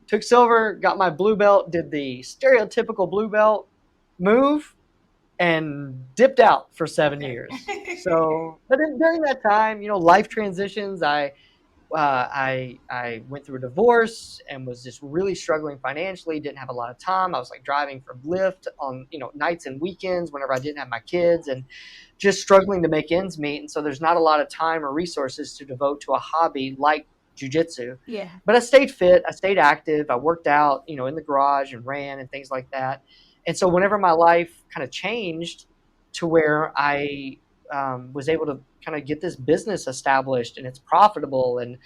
took silver, got my blue belt, did the stereotypical blue belt move, and dipped out for 7 years. So, but during that time, life transitions. I went through a divorce and was just really struggling financially. Didn't have a lot of time. I was like driving for Lyft on nights and weekends whenever I didn't have my kids, and just struggling to make ends meet. And so there's not a lot of time or resources to devote to a hobby like jiu-jitsu. Yeah. But I stayed fit. I stayed active. I worked out, in the garage and ran and things like that. And so whenever my life kind of changed to where I was able to kind of get this business established and it's profitable, and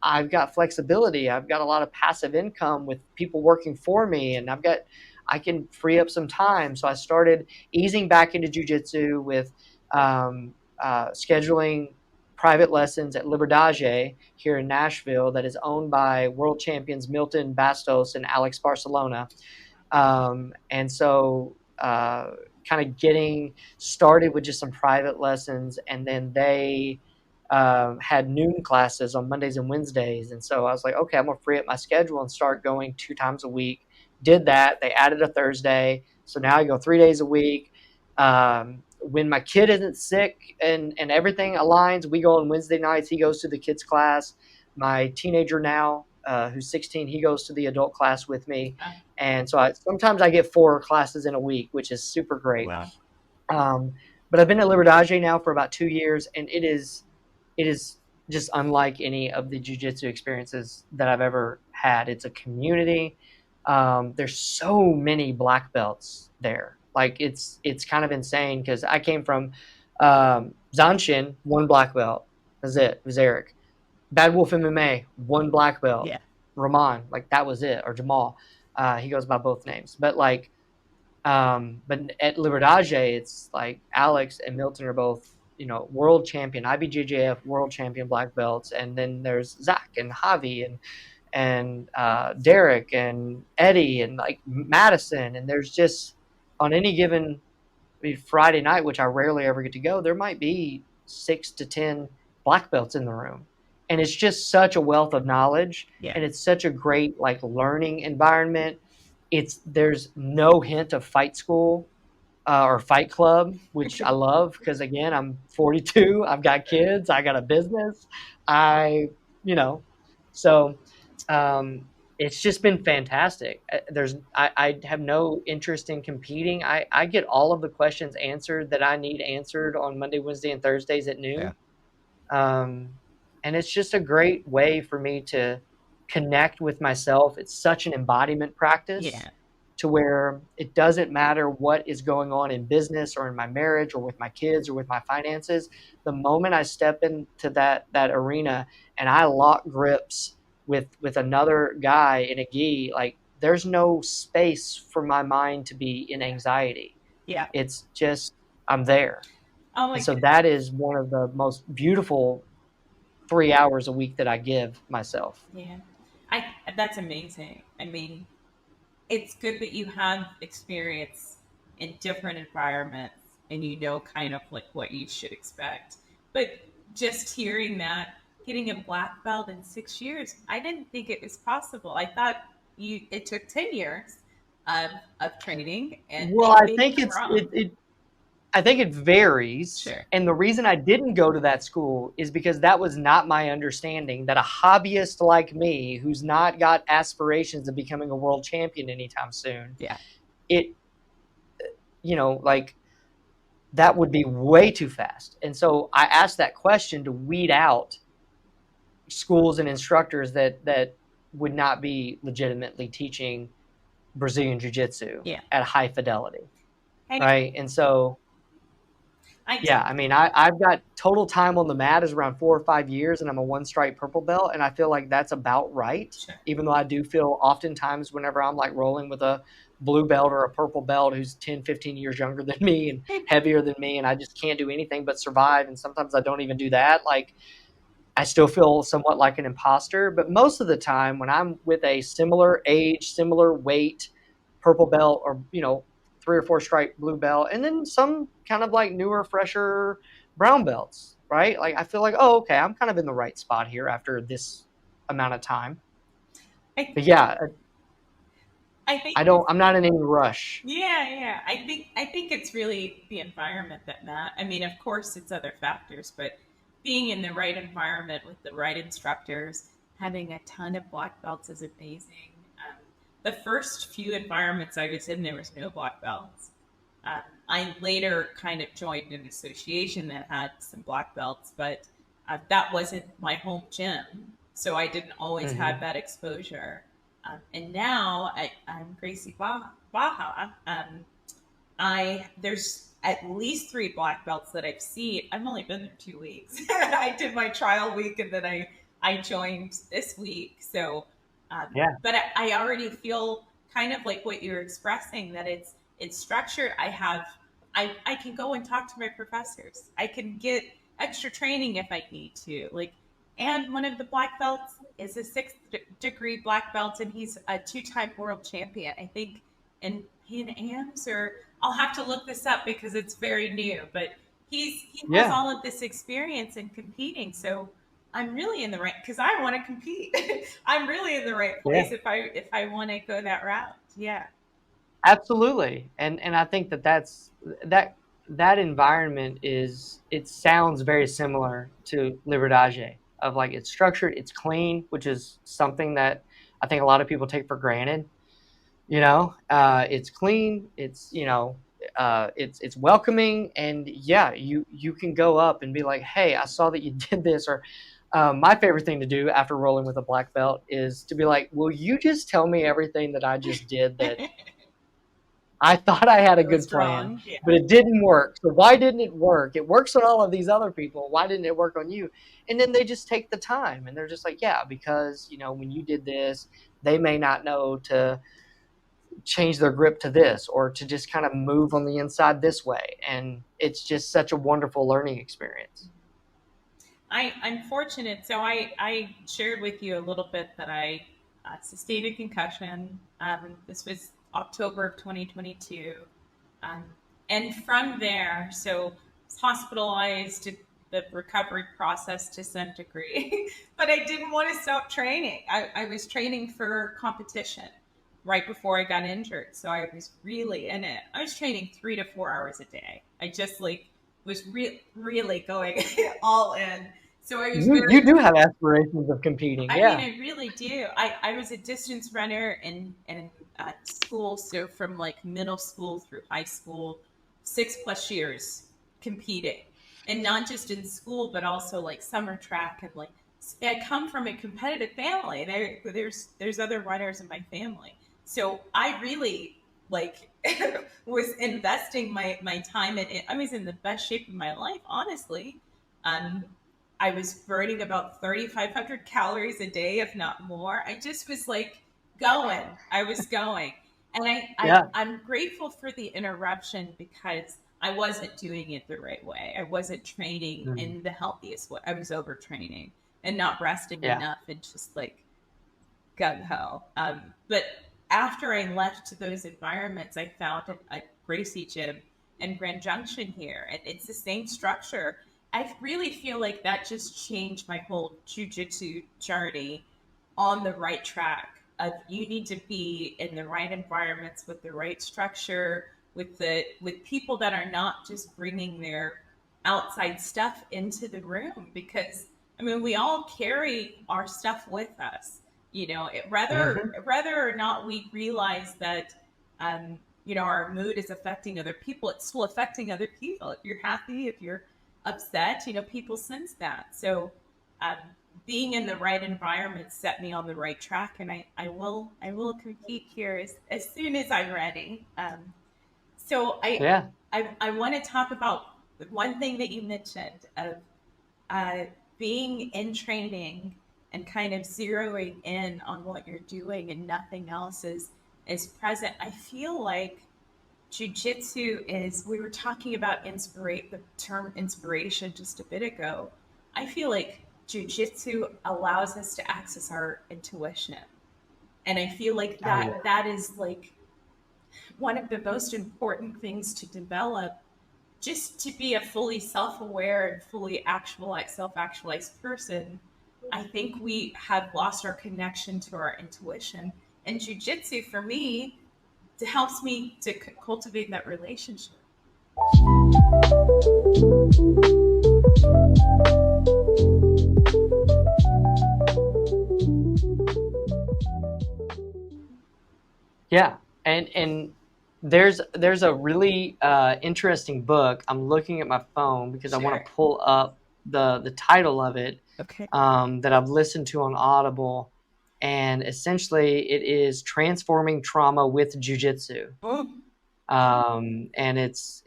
I've got flexibility, I've got a lot of passive income with people working for me, and I can free up some time. So I started easing back into jiu-jitsu with scheduling private lessons at Liberdade here in Nashville that is owned by world champions Milton Bastos and Alex Barcelona. And so kind of getting started with just some private lessons, and then they had noon classes on Mondays and Wednesdays. And so I was like, okay, I'm gonna free up my schedule and start going 2 times a week. Did that. They added a Thursday, so now I go 3 days a week. When my kid isn't sick and everything aligns, we go on Wednesday nights. He goes to the kids class. My teenager now, who's 16, he goes to the adult class with me. And so sometimes I get 4 classes in a week, which is super great. Wow. But I've been at Liberdade now for about 2 years, and it is just unlike any of the jiu-jitsu experiences that I've ever had. It's a community. There's so many black belts there. Like it's kind of insane, because I came from Zanshin, 1 black belt. That's it. It was Eric. Bad Wolf MMA, 1 black belt. Yeah. Ramon, like that was it, or Jamal. He goes by both names, but like, but at Libertage, it's like Alex and Milton are both, world champion, IBJJF world champion black belts. And then there's Zach and Javi and Derek and Eddie and like Madison. And there's just on any given Friday night, which I rarely ever get to go, there might be 6 to 10 black belts in the room. And it's just such a wealth of knowledge. Yeah. And it's such a great like learning environment. There's no hint of fight school or fight club, which I love because again, I'm 42, I've got kids, I got a business, I, you know, so um, it's just been fantastic. I have no interest in competing. I get all of the questions answered that I need answered on Monday, Wednesday, and Thursdays at noon. And it's just a great way for me to connect with myself. It's such an embodiment practice to where it doesn't matter what is going on in business or in my marriage or with my kids or with my finances. The moment I step into that arena and I lock grips with another guy in a gi, like there's no space for my mind to be in anxiety. Yeah. It's just I'm there. Oh my And so goodness. that is one of the most beautiful 3 hours a week that I give myself. Yeah. That's amazing. I mean, it's good that you have experience in different environments and you know kind of like what you should expect. But just hearing that, getting a black belt in 6 years, I didn't think it was possible. I thought it took 10 years of training, and Well, I maybe think I'm wrong. I think it varies. Sure. And the reason I didn't go to that school is because that was not my understanding that a hobbyist like me, who's not got aspirations of becoming a world champion anytime soon, Yeah. it, like that would be way too fast. And so I asked that question to weed out schools and instructors that would not be legitimately teaching Brazilian Jiu-Jitsu at high fidelity. Right. And so yeah, I mean, I've got total time on the mat is around 4 or 5 years, and I'm a one-stripe purple belt, and I feel like that's about right. Sure. Even though I do feel oftentimes whenever I'm like rolling with a blue belt or a purple belt who's 10, 15 years younger than me and heavier than me, and I just can't do anything but survive, and sometimes I don't even do that, like I still feel somewhat like an imposter. But most of the time when I'm with a similar age, similar weight, purple belt or, 3 or 4 stripe blue belt, and then some kind of like newer, fresher brown belts, right? Like I feel like, oh, okay, I'm kind of in the right spot here after this amount of time. But yeah, I'm not in any rush. Yeah. I think it's really the environment that matters. I mean, of course, it's other factors, but being in the right environment with the right instructors, having a ton of black belts is amazing. The first few environments I was in, there was no black belts. I later kind of joined an association that had some black belts, but that wasn't my home gym, so I didn't always have that exposure. And now I'm Gracie Baja. There's at least 3 black belts that I've seen. I've only been there 2 weeks. I did my trial week, and then I joined this week. So, but I already feel kind of like what you're expressing, that it's structured. I can go and talk to my professors. I can get extra training if I need to. And one of the black belts is a 6th degree black belt, and he's a 2-time world champion, I think, in Pan Am's, or I'll have to look this up because it's very new. But he has all of this experience in competing, so I'm really in the right, because I want to compete. I'm really in the right place if I want to go that route. Yeah. Absolutely. And I think that environment it sounds very similar to Libertage, of like it's structured, it's clean, which is something that I think a lot of people take for granted. It's clean, it's it's welcoming, and you can go up and be like, hey, I saw that you did this. Or my favorite thing to do after rolling with a black belt is to be like, will you just tell me everything that I just did that I thought I had a good plan, but it didn't work. So why didn't it work? It works on all of these other people. Why didn't it work on you? And then they just take the time and they're just like, yeah, because, when you did this, they may not know to, change their grip to this, or to just kind of move on the inside this way. And it's just such a wonderful learning experience. I'm fortunate. So I shared with you a little bit that I sustained a concussion. This was October of 2022. Um, and from there, so I was hospitalized, the recovery process to some degree, but I didn't want to stop training. I was training for competition right before I got injured. So I was really in it. I was training 3 to 4 hours a day. I just like was really going all in. So I was You very, do have aspirations of competing. I mean, Yeah. I really do. I was a distance runner in school. So from like middle school through high school, 6+ years competing. And not just in school, but also like summer track. And like, I come from a competitive family. There's other runners in my family. So I really like was investing my time in it. I was in the best shape of my life, honestly. Um, I was burning about 3,500 calories a day, if not more. I just was like going. I was going. And Yeah. I'm grateful for the interruption because I wasn't doing it the right way. I wasn't training Mhm. in the healthiest way. I was overtraining and not resting Yeah. enough and just like gung ho. But after I left those environments, I found a Gracie gym in Grand Junction here, and it's the same structure. I really feel like that just changed my whole jujitsu journey on the right track. Of you need to be in the right environments with the right structure, with people that are not just bringing their outside stuff into the room because I mean we all carry our stuff with us, you know, Hmm. whether or not we realize that you know our mood is affecting other people, it's still affecting other people. If you're happy, if you're upset, you know, people sense that. So um, being in the right environment set me on the right track, and I will compete here as soon as I'm ready. So Yeah. I want to talk about the one thing that you mentioned of uh, being in training and kind of zeroing in on what you're doing and nothing else is present. I feel like jujitsu is. We were talking about the term inspiration just a bit ago. I feel like jujitsu allows us to access our intuition, and I feel like Oh yeah. that is like one of the most important things to develop just to be a fully self-aware and fully actualized self-actualized person. I think we have lost our connection to our intuition, and jiu-jitsu for me helps me to cultivate that relationship. Yeah. And there's a really interesting book. I'm looking at my phone because I want Sure. to pull up the title of it, Okay. that I've listened to on Audible. And essentially it is Transforming Trauma with Jiu-Jitsu. Mm. And it's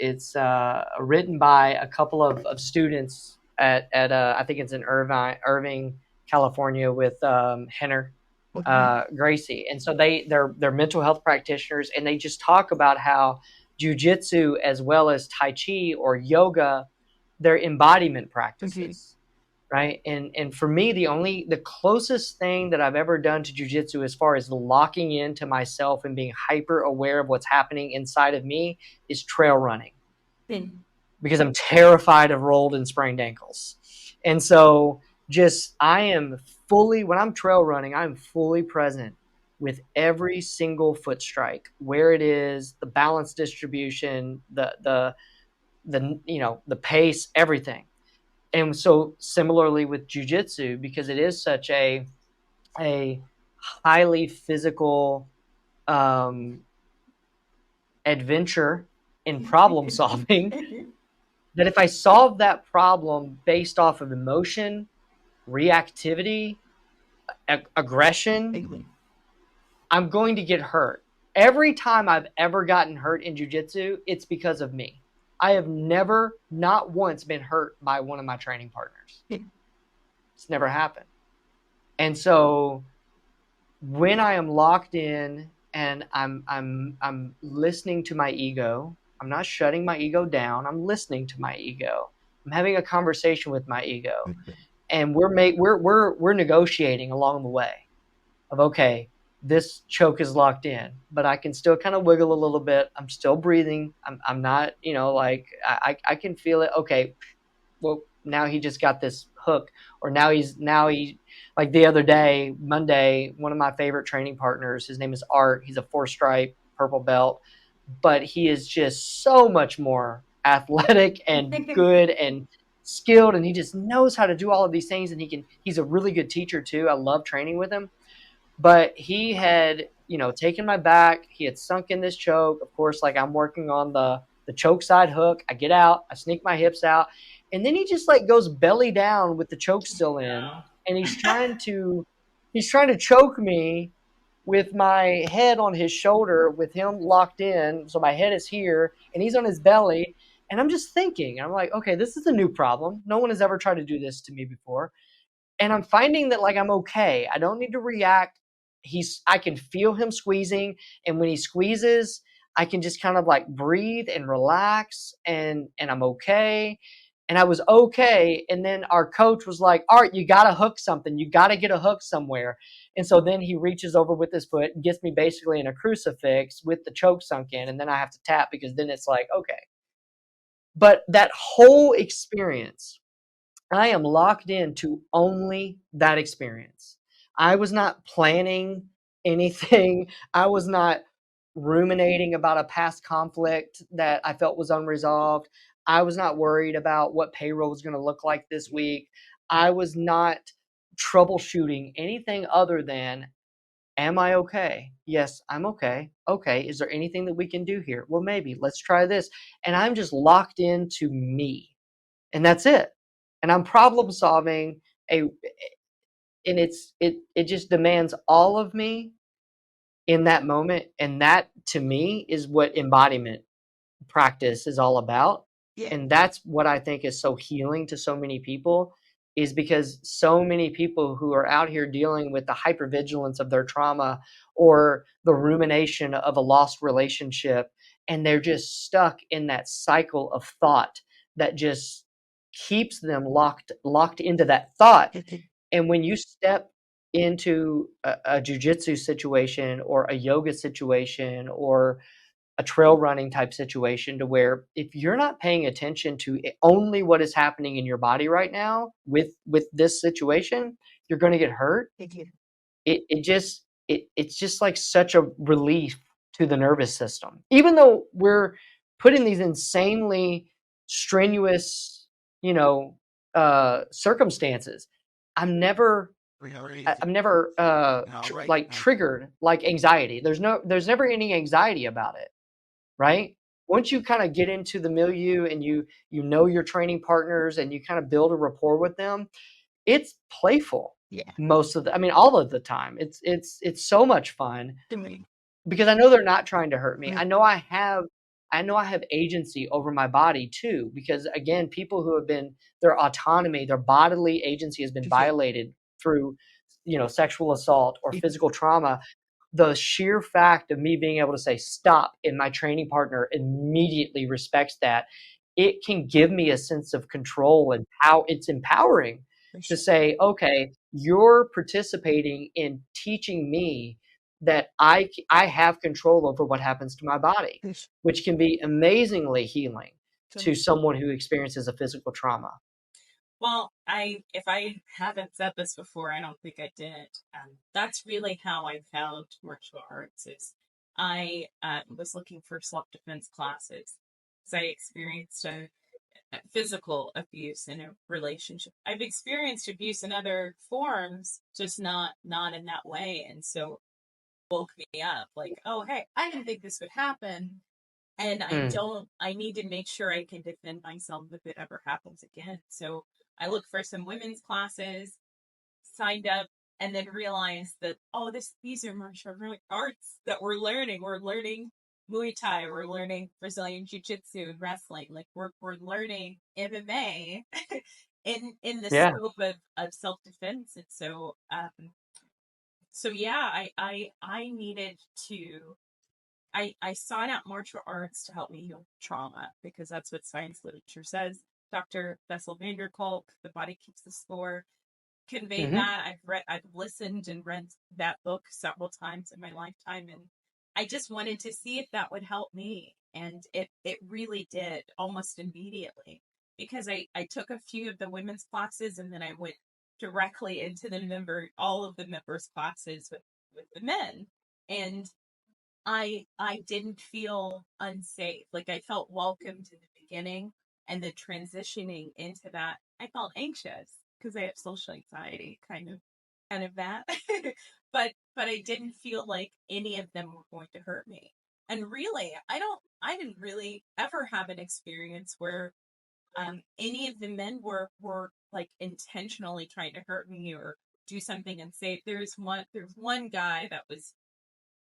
written by a couple of students at I think it's in Irving, California, with Henner Gracie. And so they're mental health practitioners, and they just talk about how jujitsu as well as Tai Chi or yoga, they're embodiment Okay. practices, right? And for me, the closest thing that I've ever done to jujitsu as far as locking into myself and being hyper aware of what's happening inside of me is trail running, Then because I'm terrified of rolled and sprained ankles. And so just I am fully, when I'm trail running, I'm fully present with every single foot strike, where it is, the balance distribution, the the pace, everything. And so similarly with jujitsu, because it is such a highly physical um, adventure in problem solving, that if I solve that problem based off of emotion, reactivity, aggression, I'm going to get hurt. Every time I've ever gotten hurt in jujitsu, it's because of me. I have never, not once, been hurt by one of my training partners. It's never happened. And so when I am locked in and I'm listening to my ego. I'm not shutting my ego down. I'm listening to my ego. I'm having a conversation with my ego, and we're negotiating along the way of, okay, this choke is locked in, but I can still kind of wiggle a little bit. I'm still breathing. I'm not, like I can feel it. Okay, well, now he just got this hook, or now he, like the other day, Monday, one of my favorite training partners, his name is Art. He's a 4-stripe purple belt, but he is just so much more athletic and good and skilled, and he just knows how to do all of these things, and he's a really good teacher too. I love training with him. But he had, taken my back. He had sunk in this choke. Of course, like I'm working on the choke side hook. I get out, I sneak my hips out, and then he just like goes belly down with the choke still in, and he's trying to choke me with my head on his shoulder, with him locked in. So my head is here, and he's on his belly. And I'm just thinking, I'm like, okay, this is a new problem. No one has ever tried to do this to me before, and I'm finding that like I'm okay. I don't need to react. I can feel him squeezing, and when he squeezes, I can just kind of like breathe and relax, and I'm okay. And I was okay, and then our coach was like, "Art, you got to hook something. You got to get a hook somewhere." And so then he reaches over with his foot and gets me basically in a crucifix with the choke sunk in, and then I have to tap, because then it's like, okay. But that whole experience, I am locked into only that experience. I was not planning anything. I was not ruminating about a past conflict that I felt was unresolved. I was not worried about what payroll was going to look like this week. I was not troubleshooting anything other than, am I okay? Yes, I'm okay. Okay, is there anything that we can do here? Well, maybe. Let's try this. And I'm just locked into me, and that's it. And I'm problem solving, a and it just demands all of me in that moment, and that to me is what embodiment practice is all about. Yeah. And that's what I think is so healing to so many people, is because so many people who are out here dealing with the hypervigilance of their trauma, or the rumination of a lost relationship, and they're just stuck in that cycle of thought that just keeps them locked into that thought. And when you step into a jujitsu situation, or a yoga situation, or a trail running type situation, to where if you're not paying attention to only what is happening in your body right now with this situation, you're going to get hurt. It's just like such a relief to the nervous system, even though we're putting these insanely strenuous, circumstances. I'm never like triggered like anxiety. There's never any anxiety about it, right? Once you kind of get into the milieu, and you know your training partners, and you kind of build a rapport with them, it's playful Yeah. all of the time. It's so much fun, To me. because I know they're not trying to hurt me. I know I have agency over my body too, because again, people who have been, their autonomy, their bodily agency has been violated through, sexual assault or physical trauma. The sheer fact of me being able to say stop, and my training partner immediately respects that, it can give me a sense of control, and how it's empowering to say, okay, you're participating in teaching me that I have control over what happens to my body, which can be amazingly healing to someone who experiences a physical trauma. Well, if I haven't said this before, I don't think I did. That's really how I found martial arts. Is I was looking for self-defense classes, because I experienced a physical abuse in a relationship. I've experienced abuse in other forms, just not in that way, and so woke me up like, oh hey, I didn't think this would happen. And I need to make sure I can defend myself if it ever happens again. So I looked for some women's classes, signed up, and then realized that, oh, these are martial arts that we're learning. We're learning Muay Thai, we're learning Brazilian Jiu Jitsu and wrestling. Like we're learning MMA in the Yeah. scope of self defense. And so So yeah, I needed to. I sought out martial arts to help me heal trauma because that's what science literature says. Dr. Bessel van der Kolk, The Body Keeps the Score, conveyed Mm-hmm. that. I've listened and read that book several times in my lifetime, and I just wanted to see if that would help me, and it really did almost immediately because I took a few of the women's classes and then I went directly into all of the members classes with the men, and I didn't feel unsafe. Like I felt welcomed in the beginning, and the transitioning into that, I felt anxious because I have social anxiety, kind of that. But I didn't feel like any of them were going to hurt me. And really, I didn't really ever have an experience where any of the men were like intentionally trying to hurt me or do something unsafe. There's one guy that was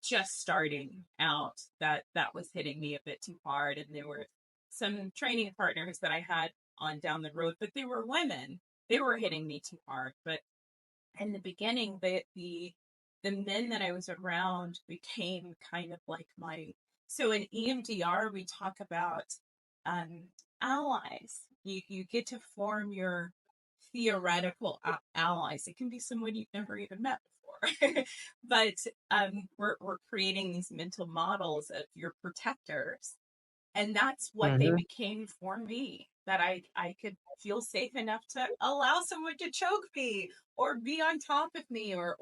just starting out that was hitting me a bit too hard, and there were some training partners that I had on down the road, but they were women. They were hitting me too hard. But in the beginning, the men that I was around became kind of like my. So in EMDR we talk about um allies. You get to form your theoretical allies. It can be someone you've never even met before. But we're creating these mental models of your protectors, and that's what they Mm-hmm. became for me, that I could feel safe enough to allow someone to choke me or be on top of me or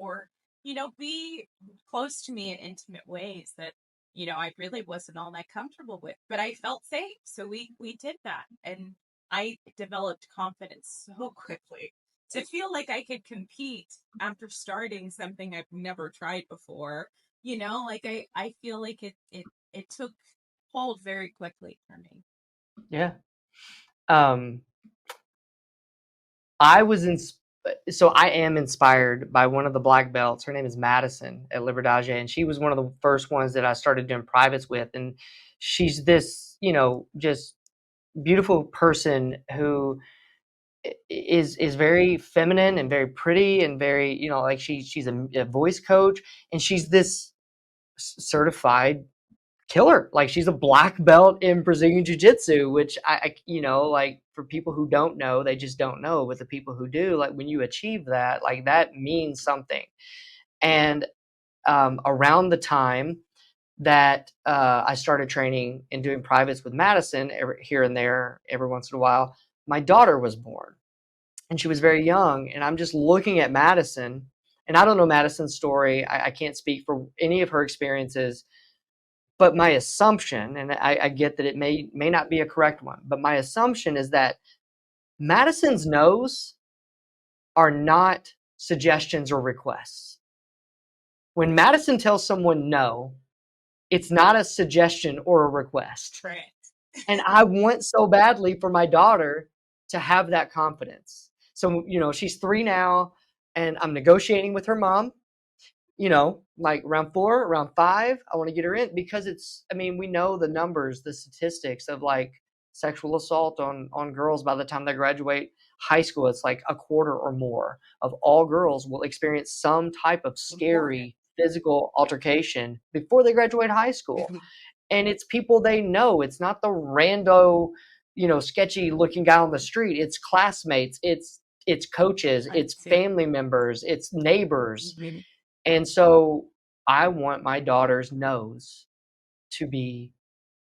be close to me in intimate ways that I really wasn't all that comfortable with, but I felt safe, so we did that, and I developed confidence so quickly to feel like I could compete after starting something I've never tried before. Like I feel like it took hold very quickly for me. Yeah. Um, I was in. So I am inspired by one of the black belts. Her name is Madison at Liberdage, and she was one of the first ones that I started doing privates with. And she's this, just beautiful person who is very feminine and very pretty and very, like she's a voice coach, and she's this certified killer. Like she's a black belt in Brazilian Jiu-Jitsu, which like for people who don't know, they just don't know. But the people who do, like when you achieve that, like that means something. And around the time that I started training and doing privates with Madison here and there, every once in a while, my daughter was born, and she was very young. And I'm just looking at Madison, and I don't know Madison's story. I can't speak for any of her experiences, but my assumption, and I get that it may not be a correct one, but my assumption is that Madison's no's are not suggestions or requests. When Madison tells someone no, it's not a suggestion or a request. Right. And I want so badly for my daughter to have that confidence. So, she's 3 now, and I'm negotiating with her mom, like around 4, around 5, I want to get her in, because we know the numbers, the statistics of like sexual assault on girls by the time they graduate high school. It's like a quarter or more of all girls will experience some type of scary physical altercation before they graduate high school. And it's people they know. It's not the rando, sketchy looking guy on the street. It's classmates. It's coaches. It's family members. It's neighbors. Mm-hmm. And so I want my daughter's no's to be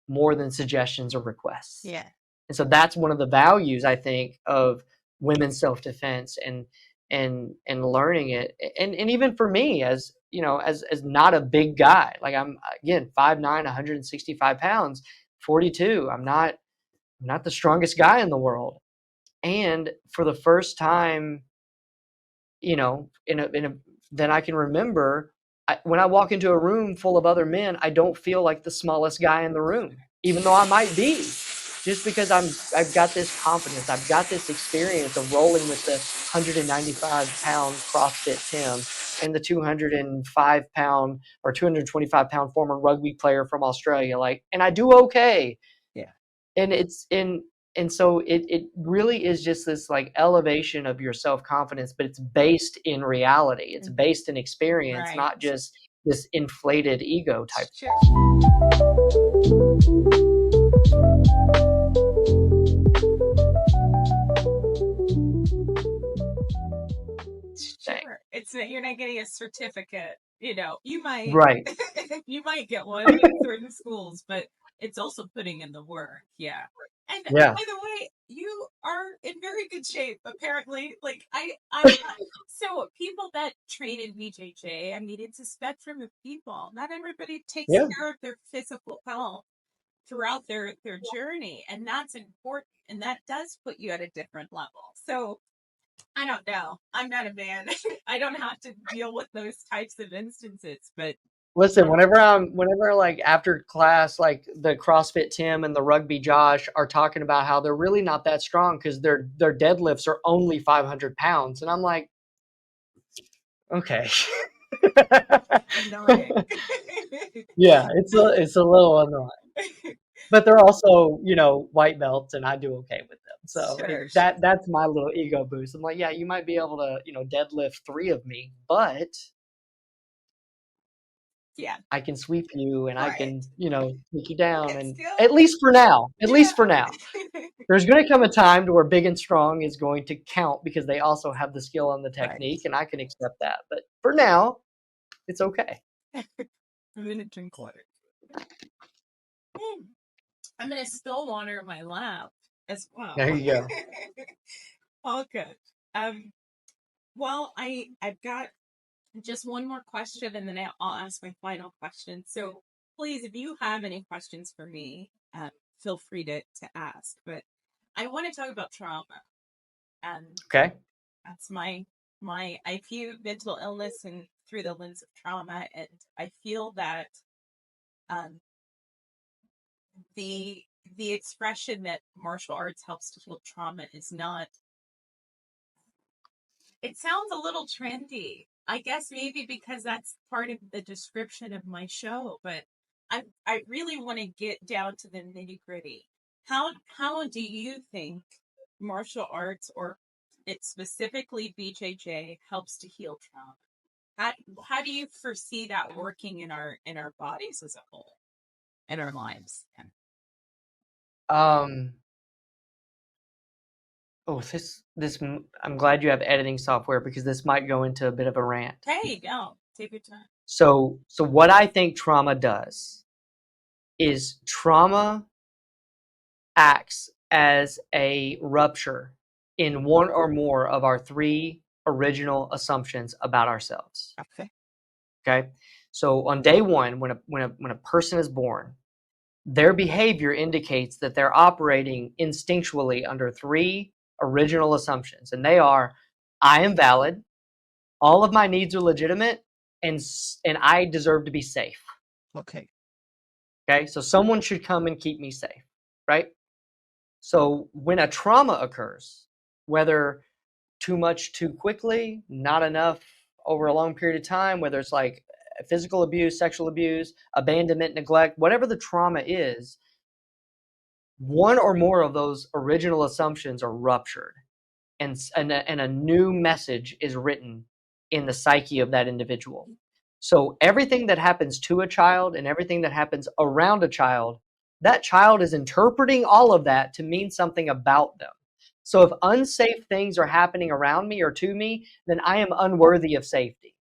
more than suggestions or requests. Yeah. And so that's one of the values, I think, of women's self-defense and learning it. And even for me, as as not a big guy, like I'm again 5'9", 165 pounds, 42. I'm not the strongest guy in the world. And for the first time, in a that I can remember, when I walk into a room full of other men, I don't feel like the smallest guy in the room, even though I might be, just because I've got this confidence. I've got this experience of rolling with the 195-pound CrossFit Tim and the 205-pound or 225-pound former rugby player from Australia. And I do okay. Yeah. And it's in and so it really is just this like elevation of your self-confidence, but it's based in reality. It's based in experience, Right. not just this inflated ego type. Sure. Sure. It's that you're not getting a certificate. You know, you might Right. you might get one in certain schools, but it's also putting in the work. Yeah. And Yeah. by the way, you are in very good shape, apparently. Like I'm not, so people that train in BJJ, I mean, it's a spectrum of people. Not everybody takes Yeah. care of their physical health throughout their journey, and that's important, and that does put you at a different level. So I don't know. I'm not a man. I don't have to deal with those types of instances, but Listen, whenever like after class, like the CrossFit Tim and the Rugby Josh are talking about how they're really not that strong because their deadlifts are only 500 pounds, and I'm like, okay. annoying. Yeah, it's a little annoying, but they're also, you know, white belts, and I do okay with them. So Sure. that's my little ego boost. I'm like, yeah, you might be able to, you know, deadlift 3 of me, but Yeah. I can sweep you and I Right. can, you know, take you down, It's and still, at least for now, yeah. there's going to come a time to where big and strong is going to count because they also have the skill and the Right. technique, and I can accept that. But for now, it's okay. I'm gonna drink water. I'm gonna spill water in my lap as well. There you go. All good. Um. Well, I've got just one more question, and then I'll ask my final question. So please, if you have any questions for me, feel free to ask. But I want to talk about trauma. Okay. That's I view mental illness and through the lens of trauma, and I feel that um, the expression that martial arts helps to heal trauma is not. It sounds a little trendy. I guess maybe because that's part of the description of my show, but I really want to get down to the nitty gritty. How do you think martial arts, or it specifically BJJ, helps to heal trauma? How do you foresee that working in our bodies as a whole, in our lives? Um. Oh, I'm glad you have editing software because this might go into a bit of a rant. Hey, no, take your time. So what I think trauma does is trauma acts as a rupture in one or more of our 3 original assumptions about ourselves. Okay. Okay. So on day 1, when a person is born, their behavior indicates that they're operating instinctually under 3 original assumptions, and they are: I am valid, all of my needs are legitimate, and I deserve to be safe. Okay. Okay, so someone should come and keep me safe, right? So when a trauma occurs, whether too much too quickly, not enough over a long period of time, whether it's like physical abuse, sexual abuse, abandonment, neglect, whatever the trauma is, one or more of those original assumptions are ruptured, and a new message is written in the psyche of that individual. So everything that happens to a child and everything that happens around a child, that child is interpreting all of that to mean something about them. So if unsafe things are happening around me or to me, then I am unworthy of safety.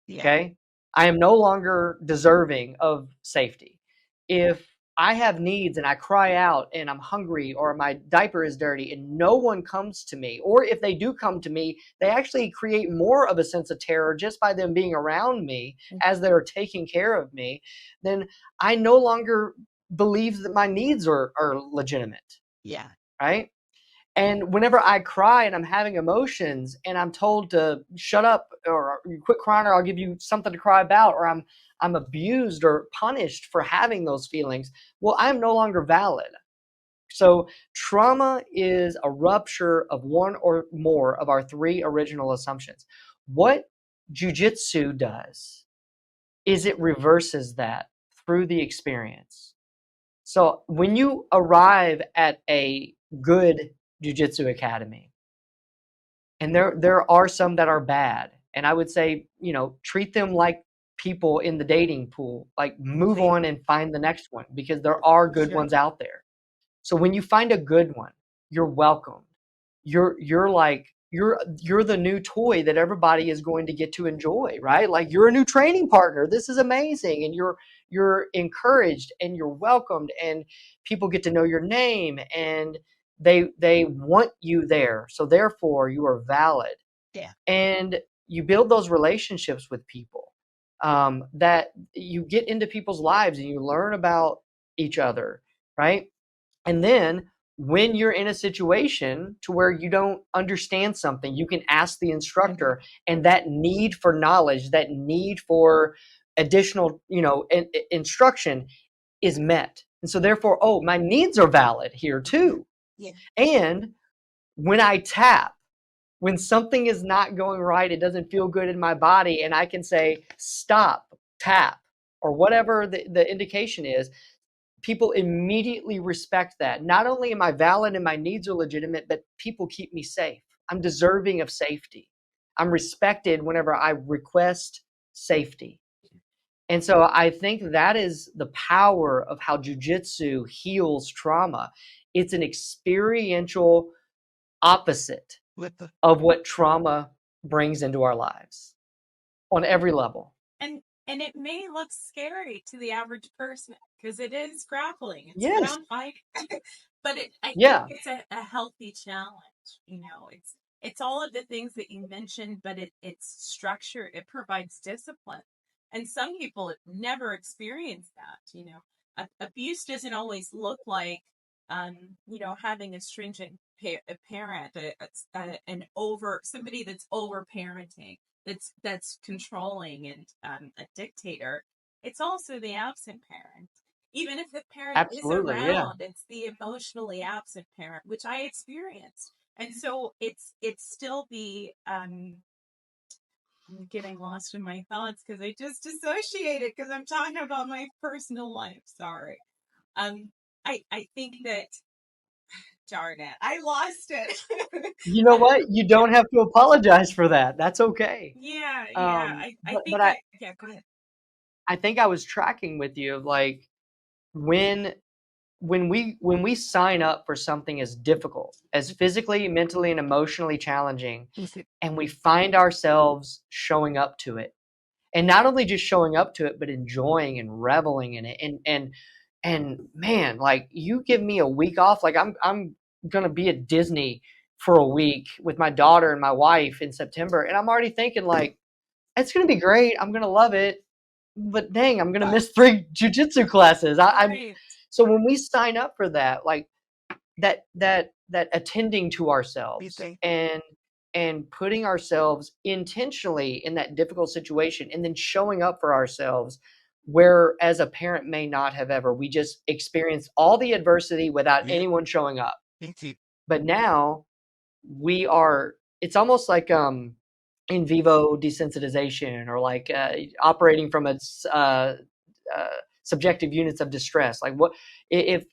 Yeah. Okay? I am no longer deserving of safety. If I have needs and I cry out and I'm hungry or my diaper is dirty and no one comes to me, or if they do come to me, they actually create more of a sense of terror just by them being around me as they're taking care of me, then I no longer believe that my needs are legitimate. Yeah. Right? And whenever I cry and I'm having emotions and I'm told to shut up or quit crying or I'll give you something to cry about, or I'm abused or punished for having those feelings, well, I'm no longer valid. So trauma is a rupture of one or more of our 3 original assumptions. What jujitsu does is it reverses that through the experience. So when you arrive at a good jiu-jitsu academy, and there are some that are bad, and I would say, treat them like people in the dating pool, like move on and find the next one, because there are good ones out there. So when you find a good one, you're welcomed. You're like you're the new toy that everybody is going to get to enjoy, right? Like you're a new training partner. This is amazing, and you're encouraged and you're welcomed, and people get to know your name, and they want you there. So therefore, you are valid. Yeah. And you build those relationships with people, that you get into people's lives and you learn about each other, right? And then when you're in a situation to where you don't understand something, you can ask the instructor, and that need for knowledge, that need for additional, instruction is met. And so therefore, oh, my needs are valid here too. Yeah. And when I tap, when something is not going right, it doesn't feel good in my body, and I can say, stop, tap, or whatever the indication is, people immediately respect that. Not only am I valid and my needs are legitimate, but people keep me safe. I'm deserving of safety. I'm respected whenever I request safety. And so I think that is the power of how jiu-jitsu heals trauma. It's an experiential opposite of what trauma brings into our lives on every level. And it may look scary to the average person because it is grappling. It's Yes. ground fight, but I Yeah. think it's a healthy challenge. It's all of the things that you mentioned, but it's structure. It provides discipline, and some people have never experienced that. Abuse doesn't always look like, having a stringent a parent, somebody that's over parenting, that's controlling and a dictator. It's also the absent parent. Even if the parent is Absolutely. Yeah. around, it's the emotionally absent parent, which I experienced. And so it's still the I'm getting lost in my thoughts because I just dissociated because I'm talking about my personal life. Sorry. I think that, darn it, I lost it. You know what? You don't have to apologize for that. That's okay. Yeah. I But think yeah, go ahead. I think I was tracking with you of like when when we sign up for something as difficult, as physically, mentally, and emotionally challenging, and we find ourselves showing up to it, and not only just showing up to it, but enjoying and reveling in it, and man, like you give me a week off, like I'm gonna be at Disney for a week with my daughter and my wife in September, and I'm already thinking like it's gonna be great. I'm gonna love it, but dang, I'm gonna miss 3 jujitsu classes. Right. So when we sign up for that, like that attending to ourselves and putting ourselves intentionally in that difficult situation, and then showing up for ourselves, where as a parent may not have ever, we just experienced all the adversity without anyone showing up. But now it's almost like in vivo desensitization, or like operating from a subjective units of distress. Like what if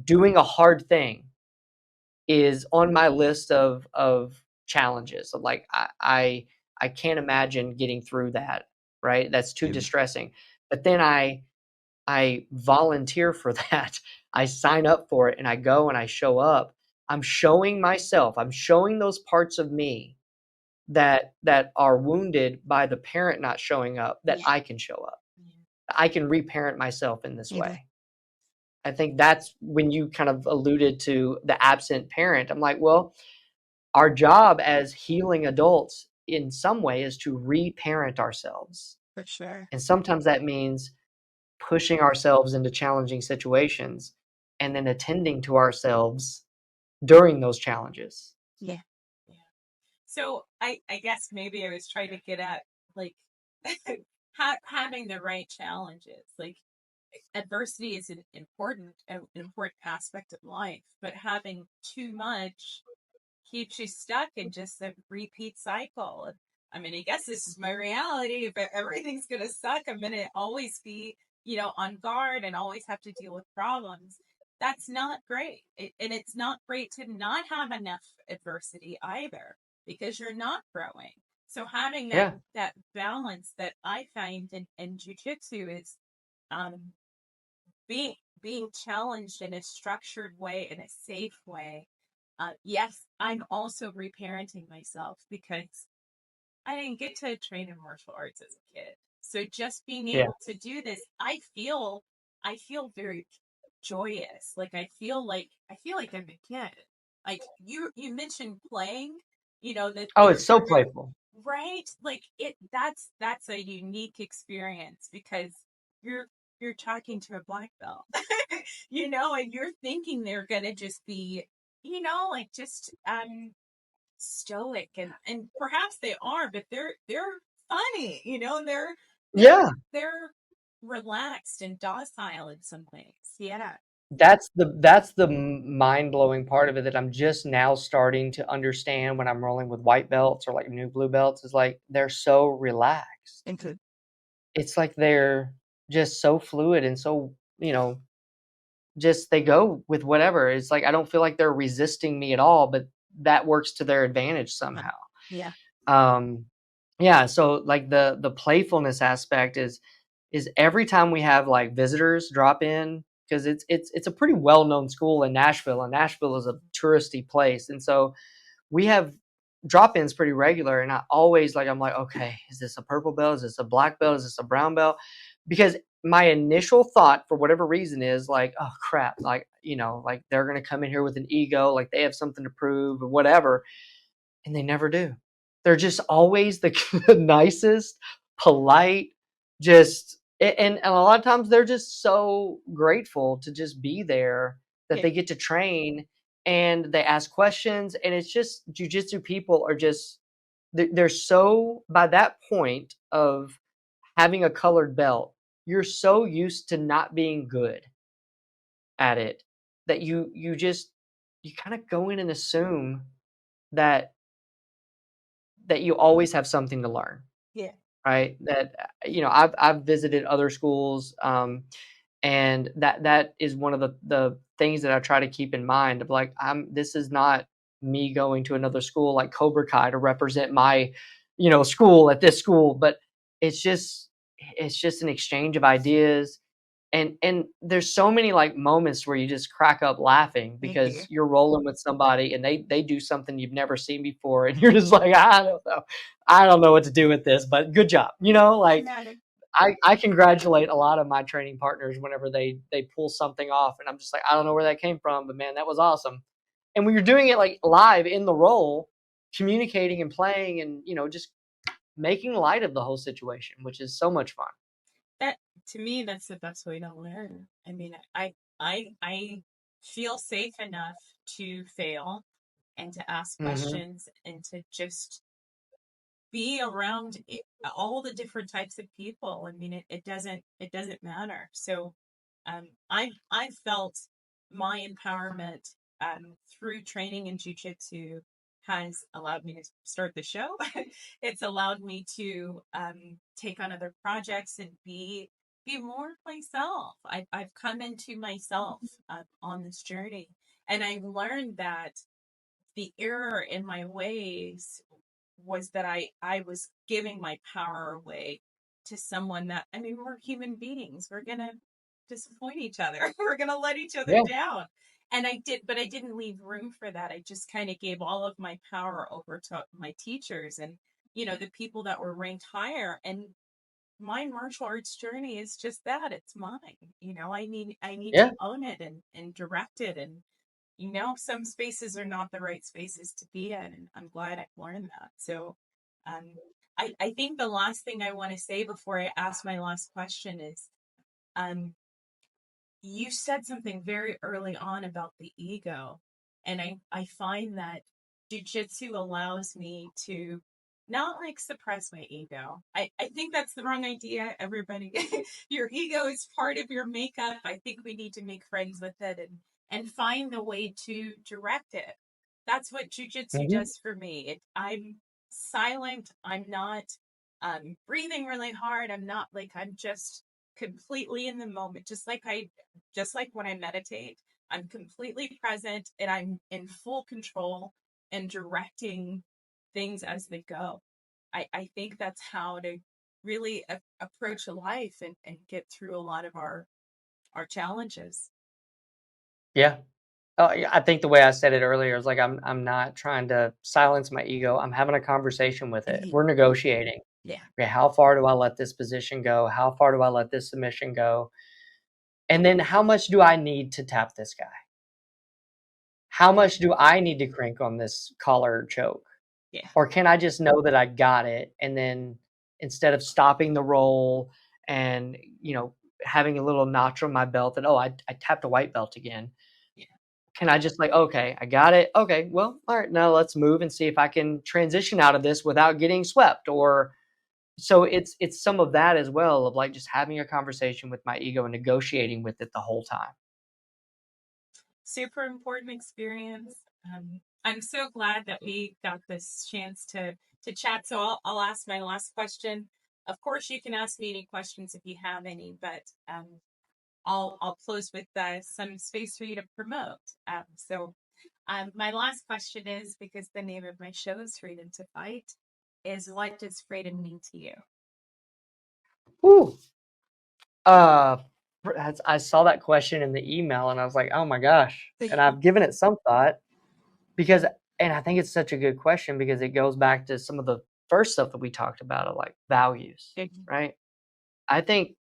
doing a hard thing is on my list of challenges, of like I can't imagine getting through that, right? That's too distressing. But then I volunteer for that. I sign up for it and I go and I show up. I'm showing myself, I'm showing those parts of me that are wounded by the parent not showing up, that I can show up. I can reparent myself in this way. I think that's when you kind of alluded to the absent parent. I'm like, well, our job as healing adults in some way is to reparent ourselves. For sure. And sometimes that means pushing ourselves into challenging situations and then attending to ourselves during those challenges. Yeah. So I guess maybe I was trying to get at like having the right challenges. Like adversity is an important aspect of life, but having too much keeps you stuck in just a repeat cycle. I mean, I guess this is my reality. If everything's gonna suck, I'm gonna always be on guard and always have to deal with problems. That's not great. And it's not great to not have enough adversity either, because you're not growing. So having Yeah. that balance that I find in jujitsu is um, being challenged in a structured way, in a safe way. Yes, I'm also reparenting myself because I didn't get to train in martial arts as a kid. So just being Yeah. able to do this, I feel very joyous. Like I feel like I'm a kid. Like you mentioned playing, that Oh, these it's so are playful. right. Like that's a unique experience because you're you're talking to a black belt, and you're thinking they're gonna just be, like just stoic, and perhaps they are, but they're funny, they're Yeah. they're relaxed and docile in some ways. Yeah. That's the mind blowing part of it that I'm just now starting to understand when I'm rolling with white belts or like new blue belts is like they're so relaxed. Okay. It's like they're just so fluid and so, just they go with whatever. It's like I don't feel like they're resisting me at all, but that works to their advantage somehow. Yeah. Um, yeah, so like the playfulness aspect is every time we have like visitors drop in because it's a pretty well known school in Nashville, and Nashville is a touristy place, and so we have drop ins pretty regular, and I always I'm like, okay, is this a purple belt? Is this a black belt? Is this a brown belt? Because my initial thought, for whatever reason, is like, oh crap, like they're gonna come in here with an ego, like they have something to prove or whatever, and they never do. They're just always the nicest, polite, and a lot of times they're just so grateful to just be there that Yeah. they get to train and they ask questions. And it's just jujitsu people are just, they're so, by that point of having a colored belt, you're so used to not being good at it that you kind of go in and assume that you always have something to learn, Yeah. right? That I've visited other schools, and that is one of the things that I try to keep in mind of like this is not me going to another school like Cobra Kai to represent my school at this school, but it's just an exchange of ideas. And there's so many like moments where you just crack up laughing Mm-hmm. because you're rolling with somebody and they do something you've never seen before, and you're just like, I don't know what to do with this, but good job. Like I congratulate a lot of my training partners whenever they pull something off, and I'm just like, I don't know where that came from, but man, that was awesome. And when you're doing it like live in the role, communicating and playing and just making light of the whole situation, which is so much fun. That to me, that's the best way to learn. I mean, I feel safe enough to fail and to ask Hmm. questions and to just be around all the different types of people. I mean, it doesn't matter. So, I felt my empowerment through training in jujitsu has allowed me to start the show. It's allowed me to take on other projects and be more myself. I've come into myself on this journey, and I've learned that the error in my ways was that I was giving my power away to someone that, I mean, we're human beings. We're gonna disappoint each other. We're gonna let each other Yeah, down. And but I didn't leave room for that. I just kind of gave all of my power over to my teachers and the people that were ranked higher. And my martial arts journey is just that. It's mine. I need to yeah, own it and direct it, and some spaces are not the right spaces to be in, and I'm glad I've learned that. So, um, I think the last thing I want to say before I ask my last question is, um, you said something very early on about the ego. And I find that jujitsu allows me to not like suppress my ego. I think that's the wrong idea, everybody. Your ego is part of your makeup. I think we need to make friends with it and find the way to direct it. That's what jujitsu hmm, does for me. I'm silent. I'm not breathing really hard. I'm not like, I'm just completely in the moment, just like when I meditate, I'm completely present and I'm in full control and directing things as they go. I think that's how to really approach a life and get through a lot of our challenges. Yeah. I think the way I said it earlier is like I'm not trying to silence my ego. I'm having a conversation with it. We're negotiating. Yeah. Okay, how far do I let this position go? How far do I let this submission go? And then how much do I need to tap this guy? How much do I need to crank on this collar choke? Yeah. Or can I just know that I got it, and then instead of stopping the roll and, having a little notch on my belt that, oh, I tapped a white belt again. Yeah. Can I just like, okay, I got it. Okay, well, all right, now let's move and see if I can transition out of this without getting swept. Or so it's some of that as well, of like just having a conversation with my ego and negotiating with it the whole time. Super important experience. I'm so glad that we got this chance to chat. So I'll ask my last question. Of course, you can ask me any questions if you have any, but I'll close with some space for you to promote. My last question is, because the name of my show is Freedom to Fight, is what does freedom mean to you? Ooh. I saw that question in the email and I was like, oh my gosh. And I've given it some thought because, and I think it's such a good question because it goes back to some of the first stuff that we talked about of like values, right? I think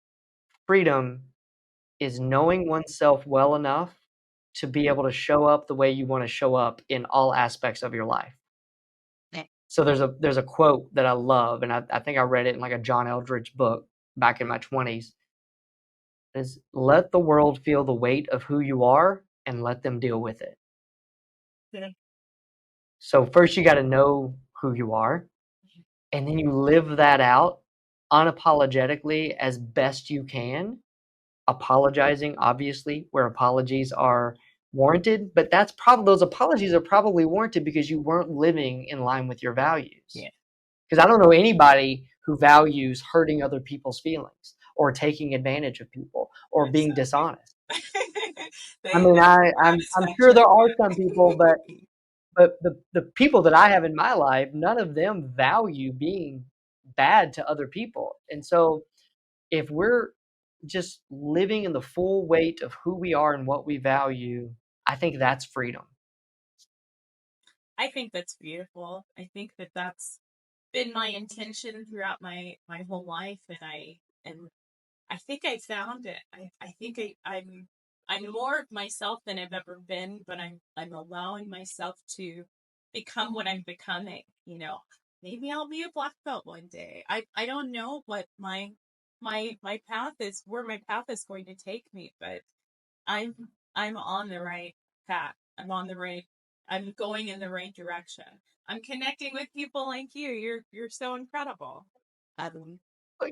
freedom is knowing oneself well enough to be able to show up the way you want to show up in all aspects of your life. So there's a quote that I love, and I think I read it in like a John Eldridge book back in my 20s. Is let the world feel the weight of who you are and let them deal with it. Yeah. So first you got to know who you are, and then you live that out unapologetically as best you can, apologizing obviously where apologies are warranted, but those apologies are probably warranted because you weren't living in line with your values. Yeah. Because I don't know anybody who values hurting other people's feelings or taking advantage of people or being dishonest. I mean, I'm sure there are some people, but the people that I have in my life, none of them value being bad to other people. And so if we're just living in the full weight of who we are and what we value, I think that's freedom. I think that's beautiful. I think that that's been my intention throughout my whole life, and I think I found it. I think I'm more of myself than I've ever been, but I'm allowing myself to become what I'm becoming. Maybe I'll be a black belt one day. I don't know what my path is, where my path is going to take me, but I'm I'm on the right path. I'm going in the right direction. I'm connecting with people like you. You're so incredible.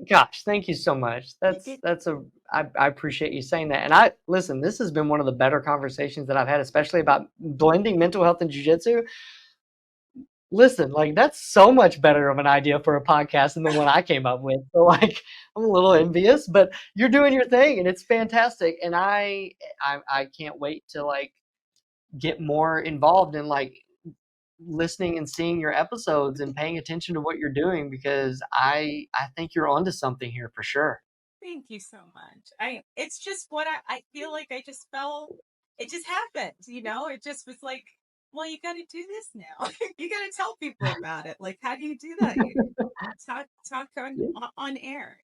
Gosh, thank you so much. I appreciate you saying that. And listen, this has been one of the better conversations that I've had, especially about blending mental health and jiu-jitsu. Listen, like that's so much better of an idea for a podcast than the one I came up with. So like I'm a little envious, but you're doing your thing and it's fantastic. And I can't wait to like get more involved in like listening and seeing your episodes and paying attention to what you're doing because I think you're onto something here for sure. Thank you so much. It's just what I feel like I just felt. It just happened, It just was like, well, you got to do this now. You got to tell people about it. Like, how do you do that? You talk on air,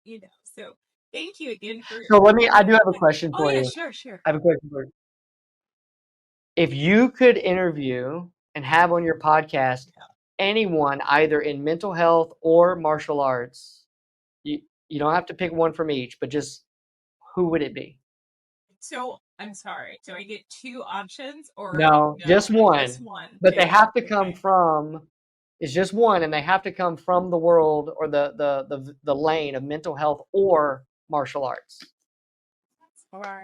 So thank you again for. So I do have a question for you. Sure. I have a question for you. If you could interview and have on your podcast anyone either in mental health or martial arts, you don't have to pick one from each, but just who would it be? So I'm sorry. Do I get two options or No, just one. Just one. But they have to come from. It's just one, and they have to come from the world or the lane of mental health or martial arts. Or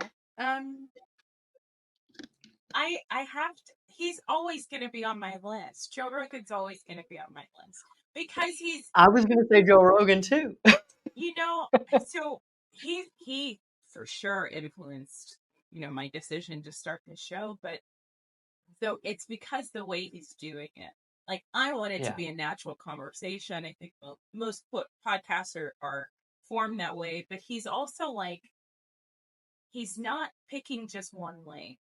I have to, he's always going to be on my list. Joe Rogan's always going to be on my list because he's. I was going to say Joe Rogan too. So he for sure influenced, my decision to start the show, but so it's because the way he's doing it. Like, I want it to Yeah. be a natural conversation. I think most podcasts are formed that way, but he's also like, he's not picking just one lane.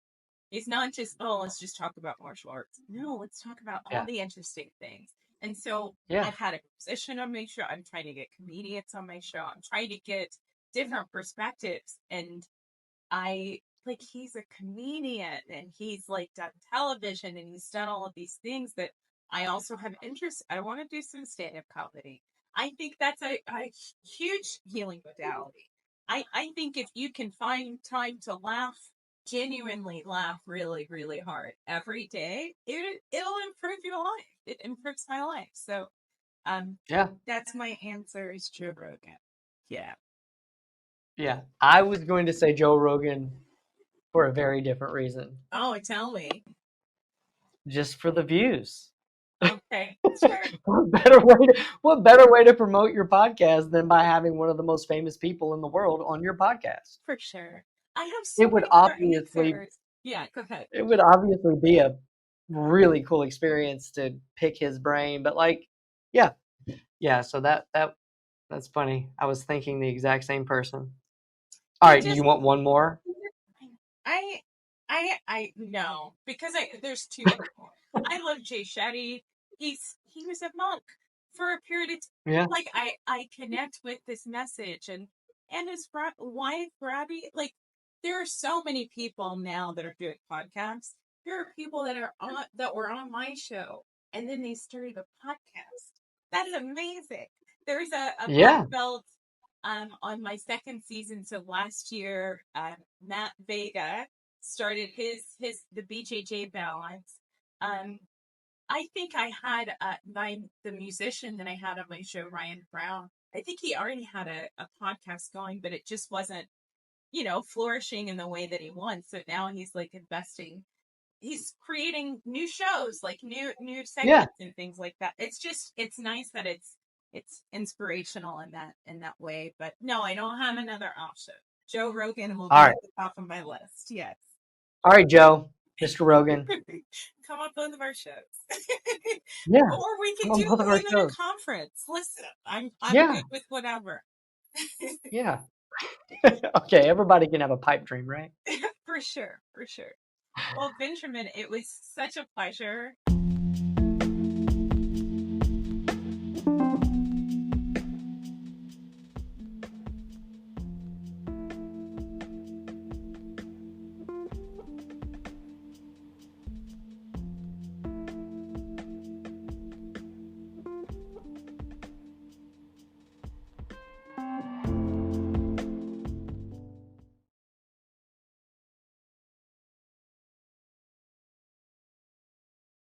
It's not just, oh, let's just talk about martial arts. No, let's talk about all Yeah. the interesting things. And so Yeah. I've had a musician on my show. I'm trying to get comedians on my show. I'm trying to get different perspectives. And he's a comedian and he's like done television and he's done all of these things that I also have interest. I want to do some stand-up comedy. I think that's a huge healing modality. I think if you can find time to laugh, genuinely laugh really, really hard every day, it'll improve your life. It improves my life. So Yeah. that's my answer is Joe Rogan. Yeah. Yeah. I was going to say Joe Rogan for a very different reason. Oh, tell me. Just for the views. Okay, sure. What better way to promote your podcast than by having one of the most famous people in the world on your podcast? For sure. I have so It would many more obviously answers. Yeah, go ahead. it would obviously be a really cool experience to pick his brain, but yeah, so that's funny. I was thinking the exact same person. All He right, do you just want one more? I I no, because there's too many more. I love Jay Shetty. He was a monk for a period of time. Yeah. Like I connect with this message and his wife Robbie. Like, there are so many people now that are doing podcasts. There are people that were on my show and then they started a podcast. That's amazing. There's a black Yeah. belt on my second season. So last year, Matt Vega started the BJJ balance. Um, I think I had the musician that I had on my show, Ryan Brown. I think he already had a podcast going, but it just wasn't, flourishing in the way that he wants. So now he's like investing. He's creating new shows, like new Yeah. segments and things like that. It's nice that it's inspirational in that way. But no, I don't have another option. Joe Rogan will be All at right. the top of my list. Yes. All right, Joe, Mr. Rogan. Come on both of our shows. Yeah. Or we Come could on do both of our even a shows. conference. Listen, I'm Yeah. good with whatever. Yeah. Okay, everybody can have a pipe dream, right? For sure, for sure. Well, Benjamin, it was such a pleasure.